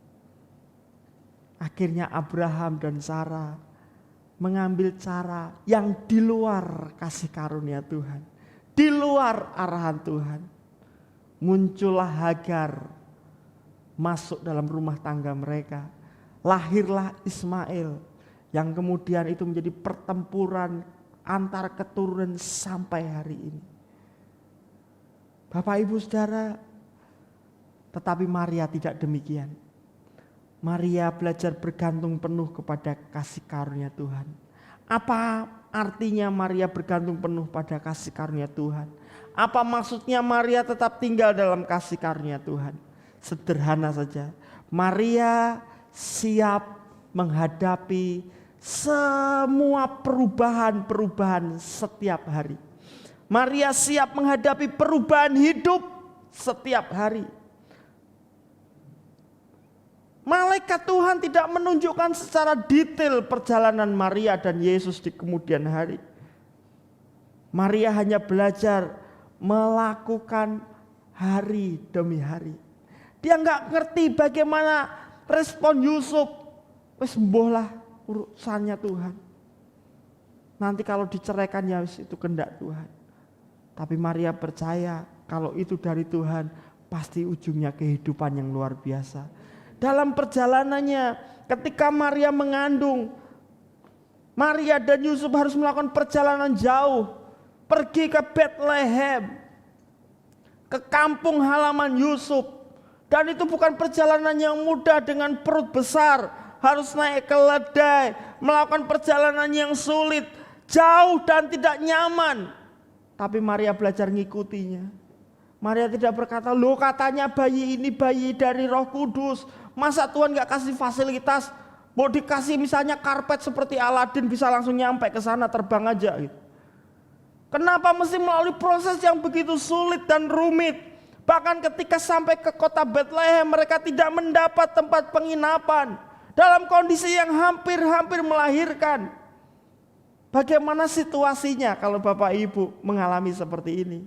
Akhirnya Abraham dan Sarah mengambil cara yang di luar kasih karunia Tuhan, di luar arahan Tuhan. Muncullah Hagar masuk dalam rumah tangga mereka. Lahirlah Ismail yang kemudian itu menjadi pertempuran antar keturunan sampai hari ini. Bapak Ibu Saudara, tetapi Maria tidak demikian. Maria belajar bergantung penuh kepada kasih karunia Tuhan. Apa artinya Maria bergantung penuh pada kasih karunia Tuhan? Apa maksudnya Maria tetap tinggal dalam kasih karunia Tuhan? Sederhana saja. Maria siap menghadapi semua perubahan-perubahan setiap hari. Maria siap menghadapi perubahan hidup setiap hari. Malaikat Tuhan tidak menunjukkan secara detail perjalanan Maria dan Yesus di kemudian hari. Maria hanya belajar melakukan hari demi hari. Dia nggak ngerti bagaimana respon Yusuf. Wes mbohlah urusannya Tuhan. Nanti kalau diceraikan ya wes itu kehendak Tuhan. Tapi Maria percaya kalau itu dari Tuhan pasti ujungnya kehidupan yang luar biasa. Dalam perjalanannya ketika Maria mengandung, Maria dan Yusuf harus melakukan perjalanan jauh. Pergi ke Bethlehem, ke kampung halaman Yusuf. Dan itu bukan perjalanan yang mudah dengan perut besar. Harus naik keledai, melakukan perjalanan yang sulit, jauh dan tidak nyaman. Tapi Maria belajar ngikutinya. Maria tidak berkata, loh katanya bayi ini bayi dari Roh Kudus. Masa Tuhan gak kasih fasilitas? Mau dikasih misalnya karpet seperti Aladin bisa langsung nyampe ke sana, terbang aja gitu. Kenapa mesti melalui proses yang begitu sulit dan rumit? Bahkan ketika sampai ke kota Bethlehem mereka tidak mendapat tempat penginapan. Dalam kondisi yang hampir-hampir melahirkan. Bagaimana situasinya kalau Bapak Ibu mengalami seperti ini?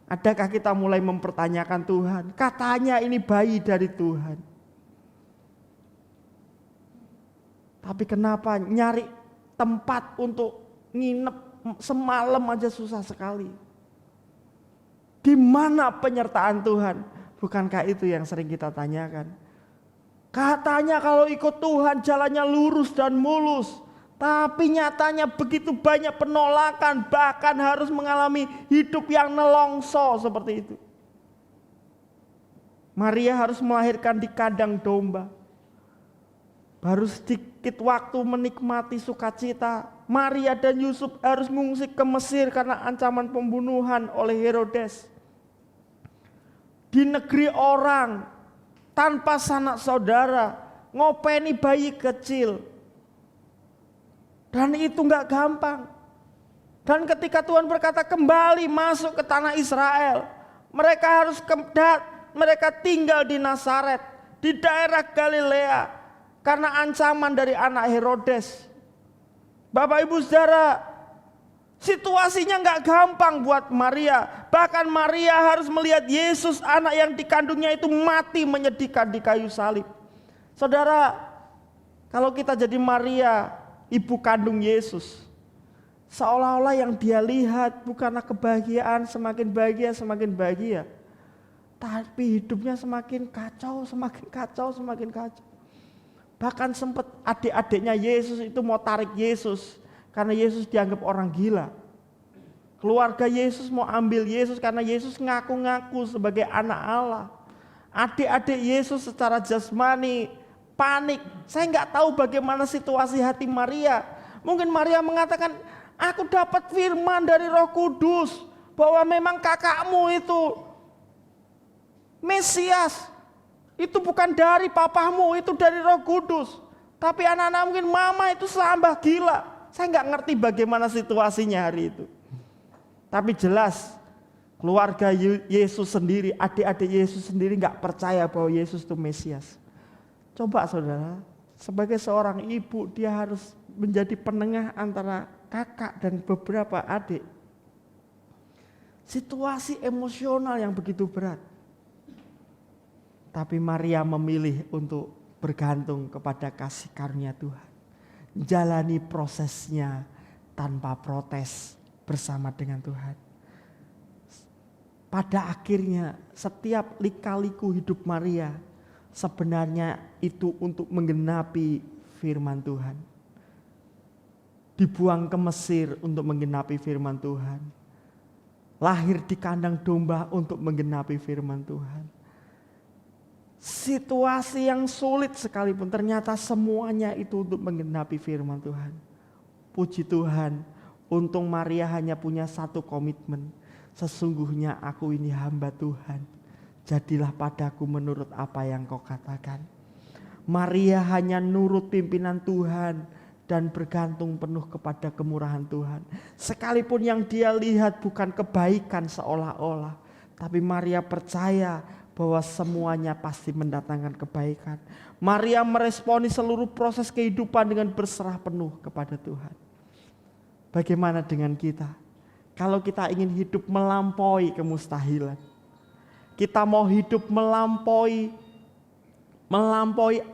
Adakah kita mulai mempertanyakan Tuhan? Katanya ini bayi dari Tuhan. Tapi kenapa nyari tempat untuk nginep semalam aja susah sekali? Di mana penyertaan Tuhan? Bukankah itu yang sering kita tanyakan? Katanya kalau ikut Tuhan jalannya lurus dan mulus. Tapi nyatanya begitu banyak penolakan, bahkan harus mengalami hidup yang nelongso seperti itu. Maria harus melahirkan di kandang domba. Baru sedikit waktu menikmati sukacita, Maria dan Yusuf harus mengungsi ke Mesir karena ancaman pembunuhan oleh Herodes. Di negeri orang, tanpa sanak saudara, ngopeni bayi kecil. Dan itu gak gampang. Dan ketika Tuhan berkata kembali masuk ke tanah Israel, mereka tinggal di Nazaret, di daerah Galilea, karena ancaman dari anak Herodes. Bapak Ibu Saudara, situasinya gak gampang buat Maria. Bahkan Maria harus melihat Yesus, anak yang dikandungnya itu mati menyedihkan di kayu salib. Saudara, kalau kita jadi Maria, ibu kandung Yesus, seolah-olah yang dia lihat bukanlah kebahagiaan, semakin bahagia, tapi hidupnya semakin kacau. Bahkan sempat adik-adiknya Yesus itu mau tarik Yesus karena Yesus dianggap orang gila. Keluarga Yesus mau ambil Yesus karena Yesus ngaku-ngaku sebagai anak Allah. Adik-adik Yesus secara jasmani panik. Saya nggak tahu bagaimana situasi hati Maria. Mungkin Maria mengatakan, aku dapat firman dari Roh Kudus bahwa memang kakakmu itu Mesias. Itu bukan dari papamu, itu dari Roh Kudus. Tapi anak-anak mungkin mama itu sambah gila. Saya nggak ngerti bagaimana situasinya hari itu. Tapi jelas keluarga Yesus sendiri, adik-adik Yesus sendiri nggak percaya bahwa Yesus itu Mesias. Coba saudara, sebagai seorang ibu dia harus menjadi penengah antara kakak dan beberapa adik. Situasi emosional yang begitu berat. Tapi Maria memilih untuk bergantung kepada kasih karunia Tuhan. Jalani prosesnya tanpa protes bersama dengan Tuhan. Pada akhirnya setiap lika-liku hidup Maria sebenarnya itu untuk menggenapi firman Tuhan. Dibuang ke Mesir untuk menggenapi firman Tuhan. Lahir di kandang domba untuk menggenapi firman Tuhan. Situasi yang sulit sekalipun ternyata semuanya itu untuk menggenapi firman Tuhan. Puji Tuhan, untung Maria hanya punya satu komitmen. Sesungguhnya aku ini hamba Tuhan. Jadilah padaku menurut apa yang kau katakan. Maria hanya nurut pimpinan Tuhan dan bergantung penuh kepada kemurahan Tuhan. Sekalipun yang dia lihat bukan kebaikan seolah-olah, tapi Maria percaya bahwa semuanya pasti mendatangkan kebaikan. Maria meresponi seluruh proses kehidupan dengan berserah penuh kepada Tuhan. Bagaimana dengan kita? Kalau kita ingin hidup melampaui kemustahilan, kita mau hidup melampaui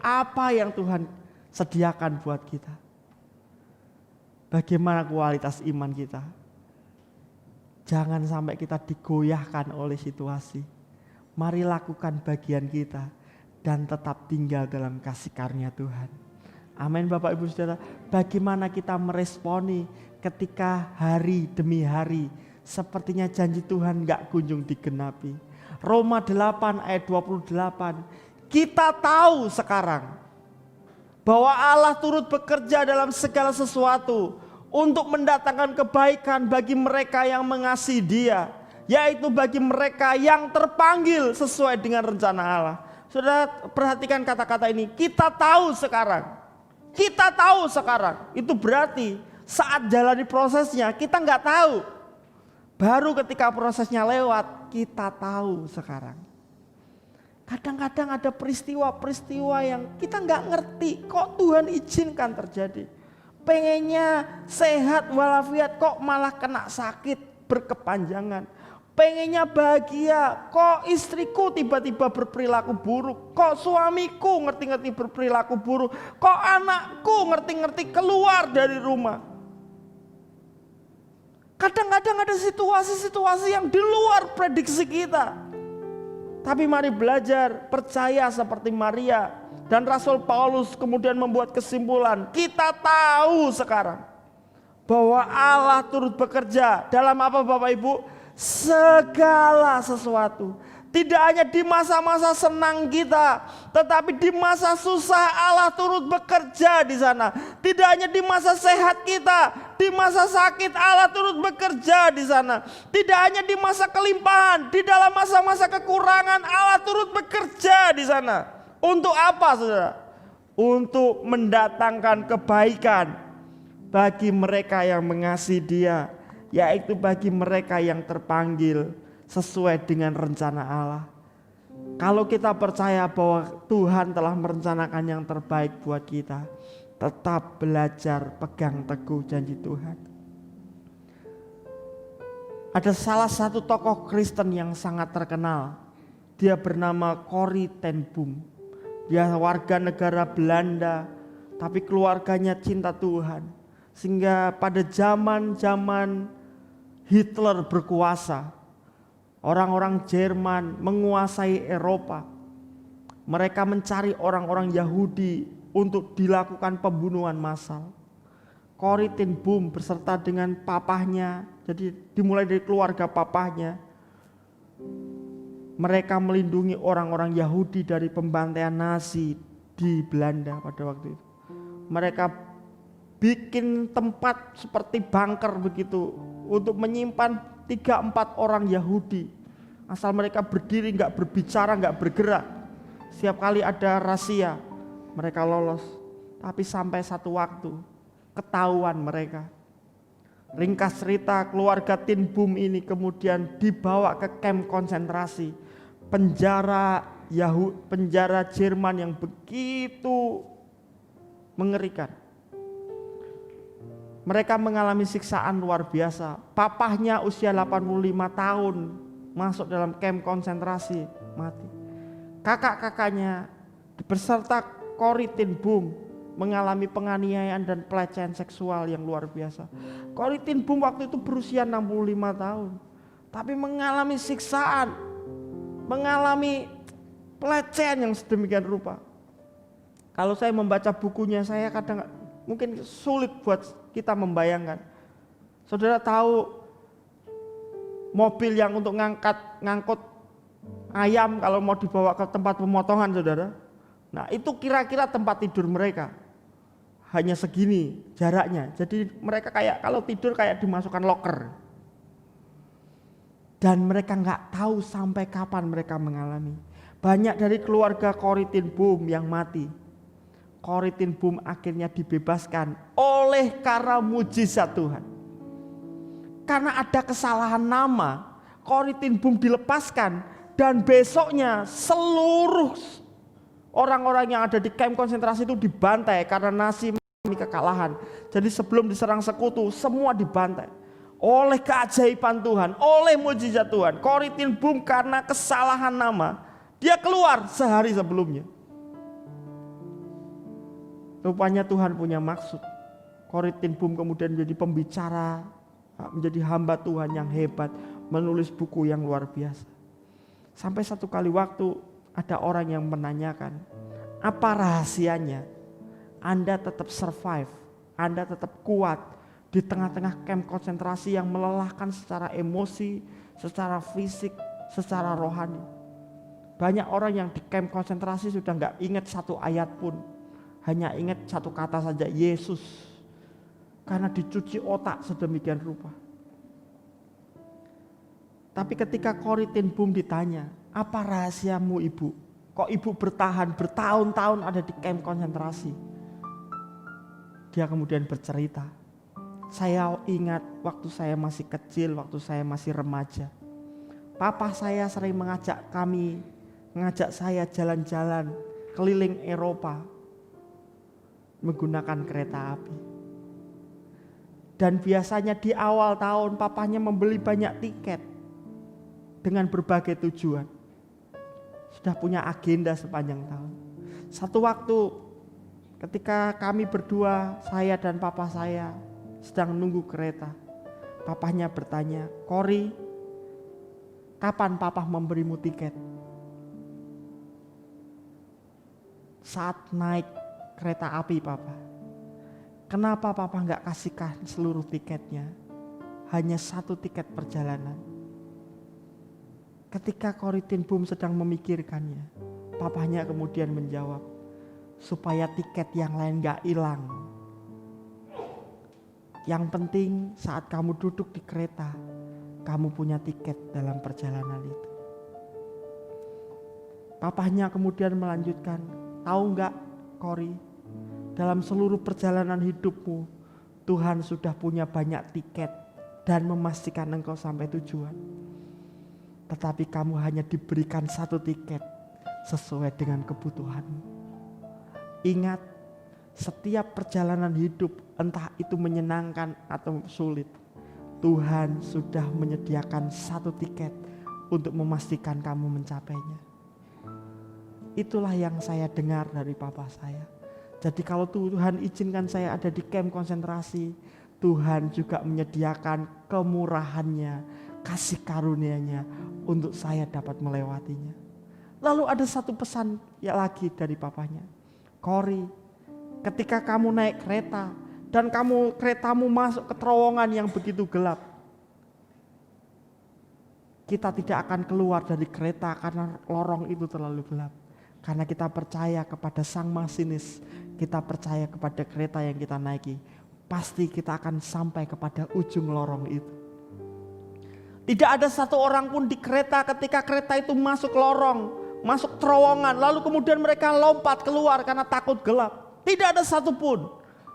apa yang Tuhan sediakan buat kita. Bagaimana kualitas iman kita? Jangan sampai kita digoyahkan oleh situasi. Mari lakukan bagian kita dan tetap tinggal dalam kasih karunia Tuhan. Amin Bapak Ibu Saudara. Bagaimana kita meresponi ketika hari demi hari sepertinya janji Tuhan gak kunjung digenapi. Roma 8 ayat 28. Kita tahu sekarang bahwa Allah turut bekerja dalam segala sesuatu untuk mendatangkan kebaikan bagi mereka yang mengasihi Dia, yaitu bagi mereka yang terpanggil sesuai dengan rencana Allah. Saudara perhatikan kata-kata ini, kita tahu sekarang. Kita tahu sekarang, itu berarti saat jalani prosesnya kita nggak tahu. Baru ketika prosesnya lewat, kita tahu sekarang. Kadang-kadang ada peristiwa-peristiwa yang kita nggak ngerti, kok Tuhan izinkan terjadi. Pengennya sehat walafiat, kok malah kena sakit berkepanjangan. Pengennya bahagia, kok istriku tiba-tiba berperilaku buruk. Kok suamiku ngerti-ngerti berperilaku buruk. Kok anakku ngerti-ngerti keluar dari rumah. Kadang-kadang ada situasi-situasi yang di luar prediksi kita. Tapi mari belajar, percaya seperti Maria. Dan Rasul Paulus kemudian membuat kesimpulan. Kita tahu sekarang bahwa Allah turut bekerja dalam apa Bapak Ibu? Segala sesuatu. Tidak hanya di masa-masa senang kita, tetapi di masa susah Allah turut bekerja di sana. Tidak hanya di masa sehat kita, di masa sakit Allah turut bekerja di sana. Tidak hanya di masa kelimpahan, di dalam masa-masa kekurangan Allah turut bekerja di sana. Untuk apa, saudara? Untuk mendatangkan kebaikan bagi mereka yang mengasihi Dia, yaitu bagi mereka yang terpanggil sesuai dengan rencana Allah. Kalau kita percaya bahwa Tuhan telah merencanakan yang terbaik buat kita, tetap belajar pegang teguh janji Tuhan. Ada salah satu tokoh Kristen yang sangat terkenal. Dia bernama Corrie ten Boom. Dia warga negara Belanda, tapi keluarganya cinta Tuhan. Sehingga pada zaman Hitler berkuasa, orang-orang Jerman menguasai Eropa. Mereka mencari orang-orang Yahudi untuk dilakukan pembunuhan massal. Corrie ten Boom beserta dengan papahnya, jadi dimulai dari keluarga papahnya. Mereka melindungi orang-orang Yahudi dari pembantaian Nazi di Belanda pada waktu itu. Mereka bikin tempat seperti bunker begitu untuk menyimpan 3-4 orang Yahudi. Asal mereka berdiri, gak berbicara, gak bergerak. Setiap kali ada rahasia mereka lolos. Tapi sampai satu waktu ketahuan mereka. Ringkas cerita, keluarga ten Boom ini kemudian dibawa ke kamp konsentrasi, penjara Jerman yang begitu mengerikan. Mereka mengalami siksaan luar biasa. Papahnya usia 85 tahun masuk dalam kamp konsentrasi, mati. Kakak-kakaknya beserta Corrie ten Boom mengalami penganiayaan dan pelecehan seksual yang luar biasa. Corrie ten Boom waktu itu berusia 65 tahun, tapi mengalami siksaan, mengalami pelecehan yang sedemikian rupa. Kalau saya membaca bukunya, saya kadang mungkin sulit buat kita membayangkan. Saudara tahu mobil yang untuk ngangkut ayam kalau mau dibawa ke tempat pemotongan, saudara? Nah, itu kira-kira tempat tidur mereka hanya segini jaraknya. Jadi mereka kayak kalau tidur kayak dimasukkan loker. Dan mereka nggak tahu sampai kapan mereka mengalami. Banyak dari keluarga Corrie ten Boom yang mati. Corrie ten Boom akhirnya dibebaskan oleh karena mujizat Tuhan. Karena ada kesalahan nama, Corrie ten Boom dilepaskan dan besoknya seluruh orang-orang yang ada di kamp konsentrasi itu dibantai karena Nazi mengalami kekalahan. Jadi sebelum diserang sekutu semua dibantai. Oleh keajaiban Tuhan, oleh mujizat Tuhan, Corrie ten Boom karena kesalahan nama, dia keluar sehari sebelumnya. Rupanya Tuhan punya maksud. Corrie ten Boom kemudian menjadi pembicara, menjadi hamba Tuhan yang hebat, menulis buku yang luar biasa. Sampai satu kali waktu ada orang yang menanyakan, apa rahasianya Anda tetap survive, Anda tetap kuat di tengah-tengah kamp konsentrasi yang melelahkan secara emosi, secara fisik, secara rohani. Banyak orang yang di kamp konsentrasi sudah gak ingat satu ayat pun, hanya ingat satu kata saja, Yesus. Karena dicuci otak sedemikian rupa. Tapi ketika Corrie ten Boom ditanya, apa rahasiamu ibu? Kok ibu bertahan bertahun-tahun ada di kamp konsentrasi? Dia kemudian bercerita, saya ingat waktu saya masih kecil, waktu saya masih remaja. Papa saya sering mengajak saya jalan-jalan keliling Eropa menggunakan kereta api. Dan biasanya di awal tahun papanya membeli banyak tiket dengan berbagai tujuan. Sudah punya agenda sepanjang tahun. Satu waktu ketika kami berdua, saya dan papa saya sedang menunggu kereta, papahnya bertanya, Corrie, kapan papa memberimu tiket? Saat naik kereta api papa. Kenapa papa gak kasihkan seluruh tiketnya? Hanya satu tiket perjalanan. Ketika Corrie ten Boom sedang memikirkannya, Papanya kemudian menjawab, supaya tiket yang lain gak hilang. Yang penting saat kamu duduk di kereta, kamu punya tiket dalam perjalanan itu. Papanya kemudian melanjutkan, tahu gak Cory, dalam seluruh perjalanan hidupmu, Tuhan sudah punya banyak tiket dan memastikan engkau sampai tujuan. Tetapi kamu hanya diberikan satu tiket sesuai dengan kebutuhanmu. Ingat, setiap perjalanan hidup, entah itu menyenangkan atau sulit, Tuhan sudah menyediakan satu tiket untuk memastikan kamu mencapainya. Itulah yang saya dengar dari papa saya. Jadi kalau Tuhan izinkan saya ada di camp konsentrasi, Tuhan juga menyediakan kemurahannya, kasih karunia-Nya untuk saya dapat melewatinya. Lalu ada satu pesan ya lagi dari papanya. Cory, ketika kamu naik kereta dan keretamu masuk ke terowongan yang begitu gelap, kita tidak akan keluar dari kereta karena lorong itu terlalu gelap. Karena kita percaya kepada sang masinis, kita percaya kepada kereta yang kita naiki, pasti kita akan sampai kepada ujung lorong itu. Tidak ada satu orang pun di kereta ketika kereta itu masuk lorong, masuk terowongan, lalu kemudian mereka lompat keluar karena takut gelap. Tidak ada satupun,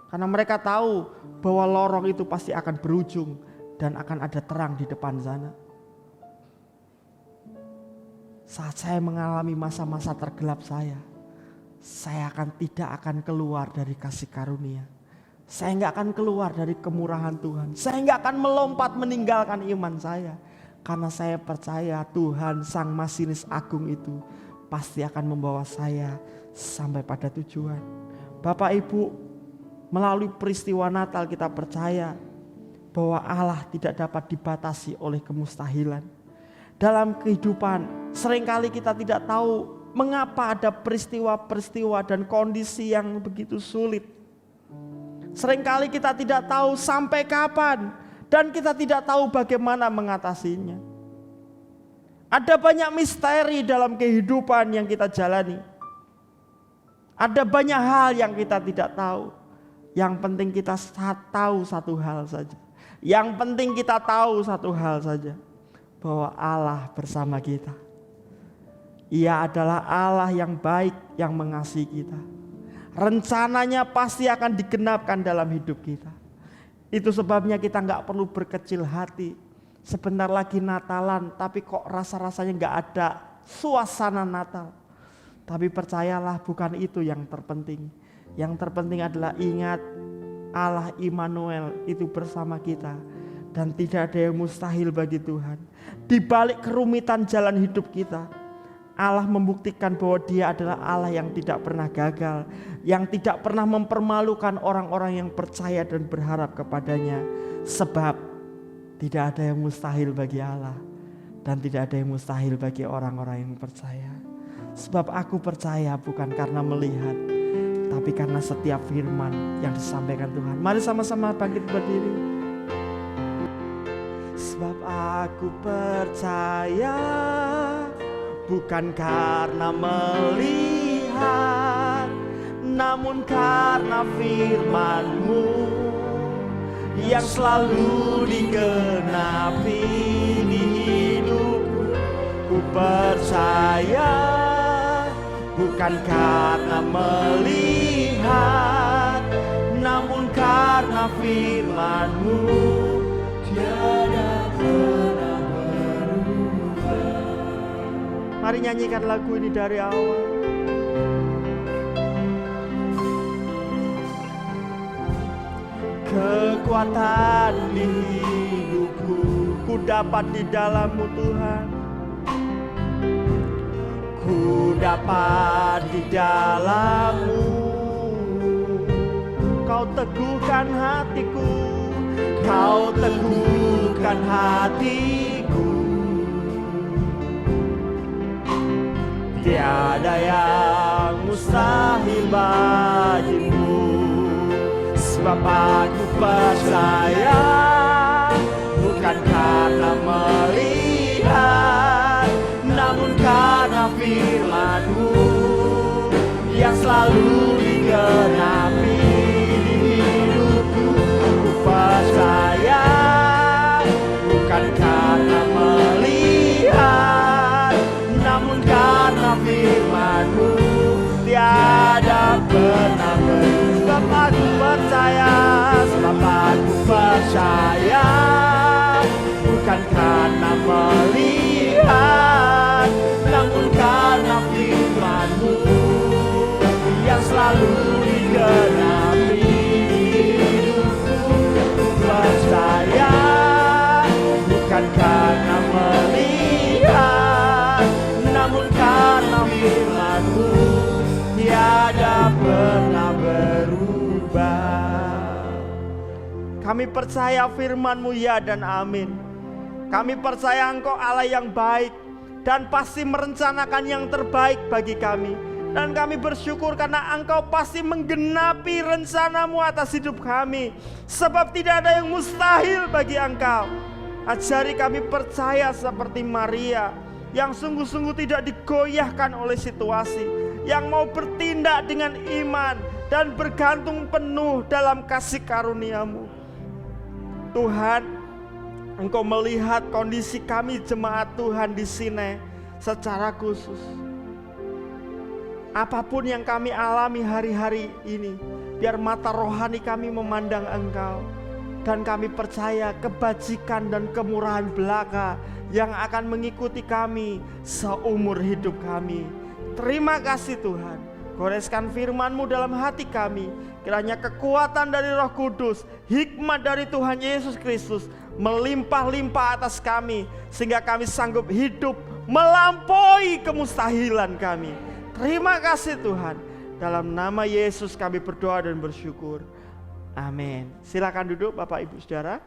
karena mereka tahu bahwa lorong itu pasti akan berujung dan akan ada terang di depan sana. Saat saya mengalami masa-masa tergelap saya tidak akan keluar dari kasih karunia. Saya nggak akan keluar dari kemurahan Tuhan. Saya nggak akan melompat meninggalkan iman saya. Karena saya percaya Tuhan sang masinis agung itu pasti akan membawa saya sampai pada tujuan. Bapak Ibu, melalui peristiwa Natal kita percaya bahwa Allah tidak dapat dibatasi oleh kemustahilan. Dalam kehidupan seringkali kita tidak tahu mengapa ada peristiwa-peristiwa dan kondisi yang begitu sulit. Seringkali kita tidak tahu sampai kapan dan kita tidak tahu bagaimana mengatasinya. Ada banyak misteri dalam kehidupan yang kita jalani. Ada banyak hal yang kita tidak tahu. Yang penting kita tahu satu hal saja. Yang penting kita tahu satu hal saja. Bahwa Allah bersama kita. Ia adalah Allah yang baik, yang mengasihi kita. Rencananya pasti akan digenapkan dalam hidup kita. Itu sebabnya kita gak perlu berkecil hati. Sebentar lagi Natalan, tapi kok rasa-rasanya gak ada suasana Natal. Tapi percayalah, bukan itu yang terpenting. Yang terpenting adalah ingat Allah Immanuel itu bersama kita. Dan tidak ada yang mustahil bagi Tuhan. Di balik kerumitan jalan hidup kita, Allah membuktikan bahwa Dia adalah Allah yang tidak pernah gagal, yang tidak pernah mempermalukan orang-orang yang percaya dan berharap kepadanya. Sebab tidak ada yang mustahil bagi Allah dan tidak ada yang mustahil bagi orang-orang yang percaya. Sebab aku percaya bukan karena melihat, tapi karena setiap firman yang disampaikan Tuhan. Mari sama-sama bangkit berdiri. Sebab aku percaya bukan karena melihat, namun karena firman-Mu yang selalu digenapi di hidupku. Ku percaya bukan karena melihat, namun karena firman-Mu tiada pernah berubah. Mari nyanyikan lagu ini dari awal. Kekuatan di hidupku ku dapat di dalam-Mu Tuhan. Ku dapat di dalam-Mu. Kau teguhkan hatiku, Kau teguhkan hatiku. Tiada yang mustahil bagimu. Sebab aku percaya bukan karena melihat, namun karena firman-Mu yang selalu digenapi di hidupku. Ku percaya bukan karena melihat, namun karena firman-Mu tiada pernah berubah. Aku percaya, sebab aku percaya bukan karena melihat, namun karena firman-Mu yang selalu digenapi hidupku. Ku percaya bukan karena melihat, namun karena firman-Mu tiada pernah berubah. Kami percaya firman-Mu ya dan amin. Kami percaya Engkau Allah yang baik dan pasti merencanakan yang terbaik bagi kami. Dan kami bersyukur karena Engkau pasti menggenapi rencana-Mu atas hidup kami. Sebab tidak ada yang mustahil bagi Engkau. Ajari kami percaya seperti Maria, yang sungguh-sungguh tidak digoyahkan oleh situasi, yang mau bertindak dengan iman dan bergantung penuh dalam kasih karunia-Mu. Tuhan, Engkau melihat kondisi kami jemaat Tuhan di sini secara khusus. Apapun yang kami alami hari-hari ini, biar mata rohani kami memandang Engkau. Dan kami percaya kebajikan dan kemurahan belaka yang akan mengikuti kami seumur hidup kami. Terima kasih Tuhan. Goreskan firman-Mu dalam hati kami. Kiranya kekuatan dari Roh Kudus, hikmat dari Tuhan Yesus Kristus melimpah-limpah atas kami, sehingga kami sanggup hidup melampaui kemustahilan kami. Terima kasih Tuhan. Dalam nama Yesus kami berdoa dan bersyukur. Amin. Silakan duduk Bapak Ibu Saudara.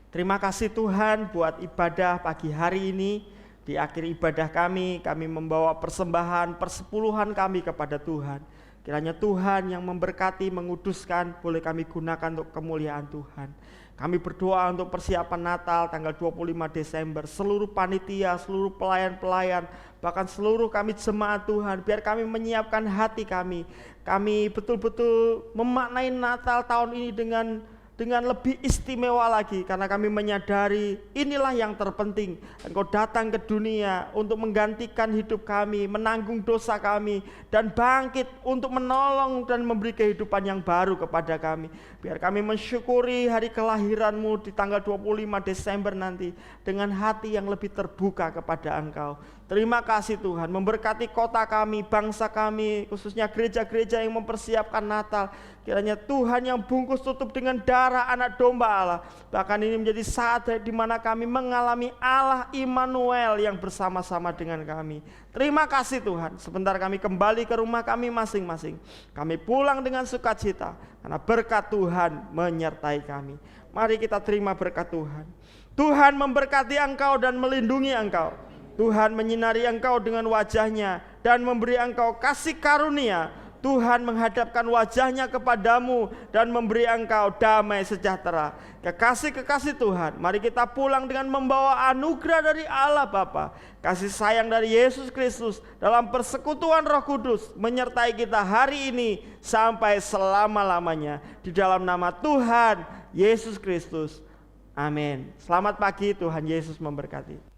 Terima kasih Tuhan buat ibadah pagi hari ini. Di akhir ibadah kami membawa persembahan persepuluhan kami kepada Tuhan. Kiranya Tuhan yang memberkati, menguduskan, boleh kami gunakan untuk kemuliaan Tuhan. Kami berdoa untuk persiapan Natal tanggal 25 Desember. Seluruh panitia, seluruh pelayan-pelayan, bahkan seluruh kami jemaat Tuhan. Biar kami menyiapkan hati kami. Kami betul-betul memaknai Natal tahun ini dengan lebih istimewa lagi, karena kami menyadari inilah yang terpenting. Engkau datang ke dunia untuk menggantikan hidup kami, menanggung dosa kami, dan bangkit untuk menolong dan memberi kehidupan yang baru kepada kami. Biar kami mensyukuri hari kelahiran-Mu di tanggal 25 Desember nanti dengan hati yang lebih terbuka kepada Engkau. Terima kasih Tuhan, memberkati kota kami, bangsa kami, khususnya gereja-gereja yang mempersiapkan Natal. Kiranya Tuhan yang bungkus tutup dengan darah anak domba Allah. Bahkan ini menjadi saat di mana kami mengalami Allah Immanuel yang bersama-sama dengan kami. Terima kasih Tuhan, sebentar kami kembali ke rumah kami masing-masing. Kami pulang dengan sukacita, karena berkat Tuhan menyertai kami. Mari kita terima berkat Tuhan. Tuhan memberkati engkau dan melindungi engkau. Tuhan menyinari engkau dengan wajah-Nya dan memberi engkau kasih karunia. Tuhan menghadapkan wajah-Nya kepadamu dan memberi engkau damai sejahtera. Kekasih-kekasih Tuhan, mari kita pulang dengan membawa anugerah dari Allah Bapa, kasih sayang dari Yesus Kristus dalam persekutuan Roh Kudus menyertai kita hari ini sampai selama-lamanya. Di dalam nama Tuhan Yesus Kristus. Amin. Selamat pagi, Tuhan Yesus memberkati.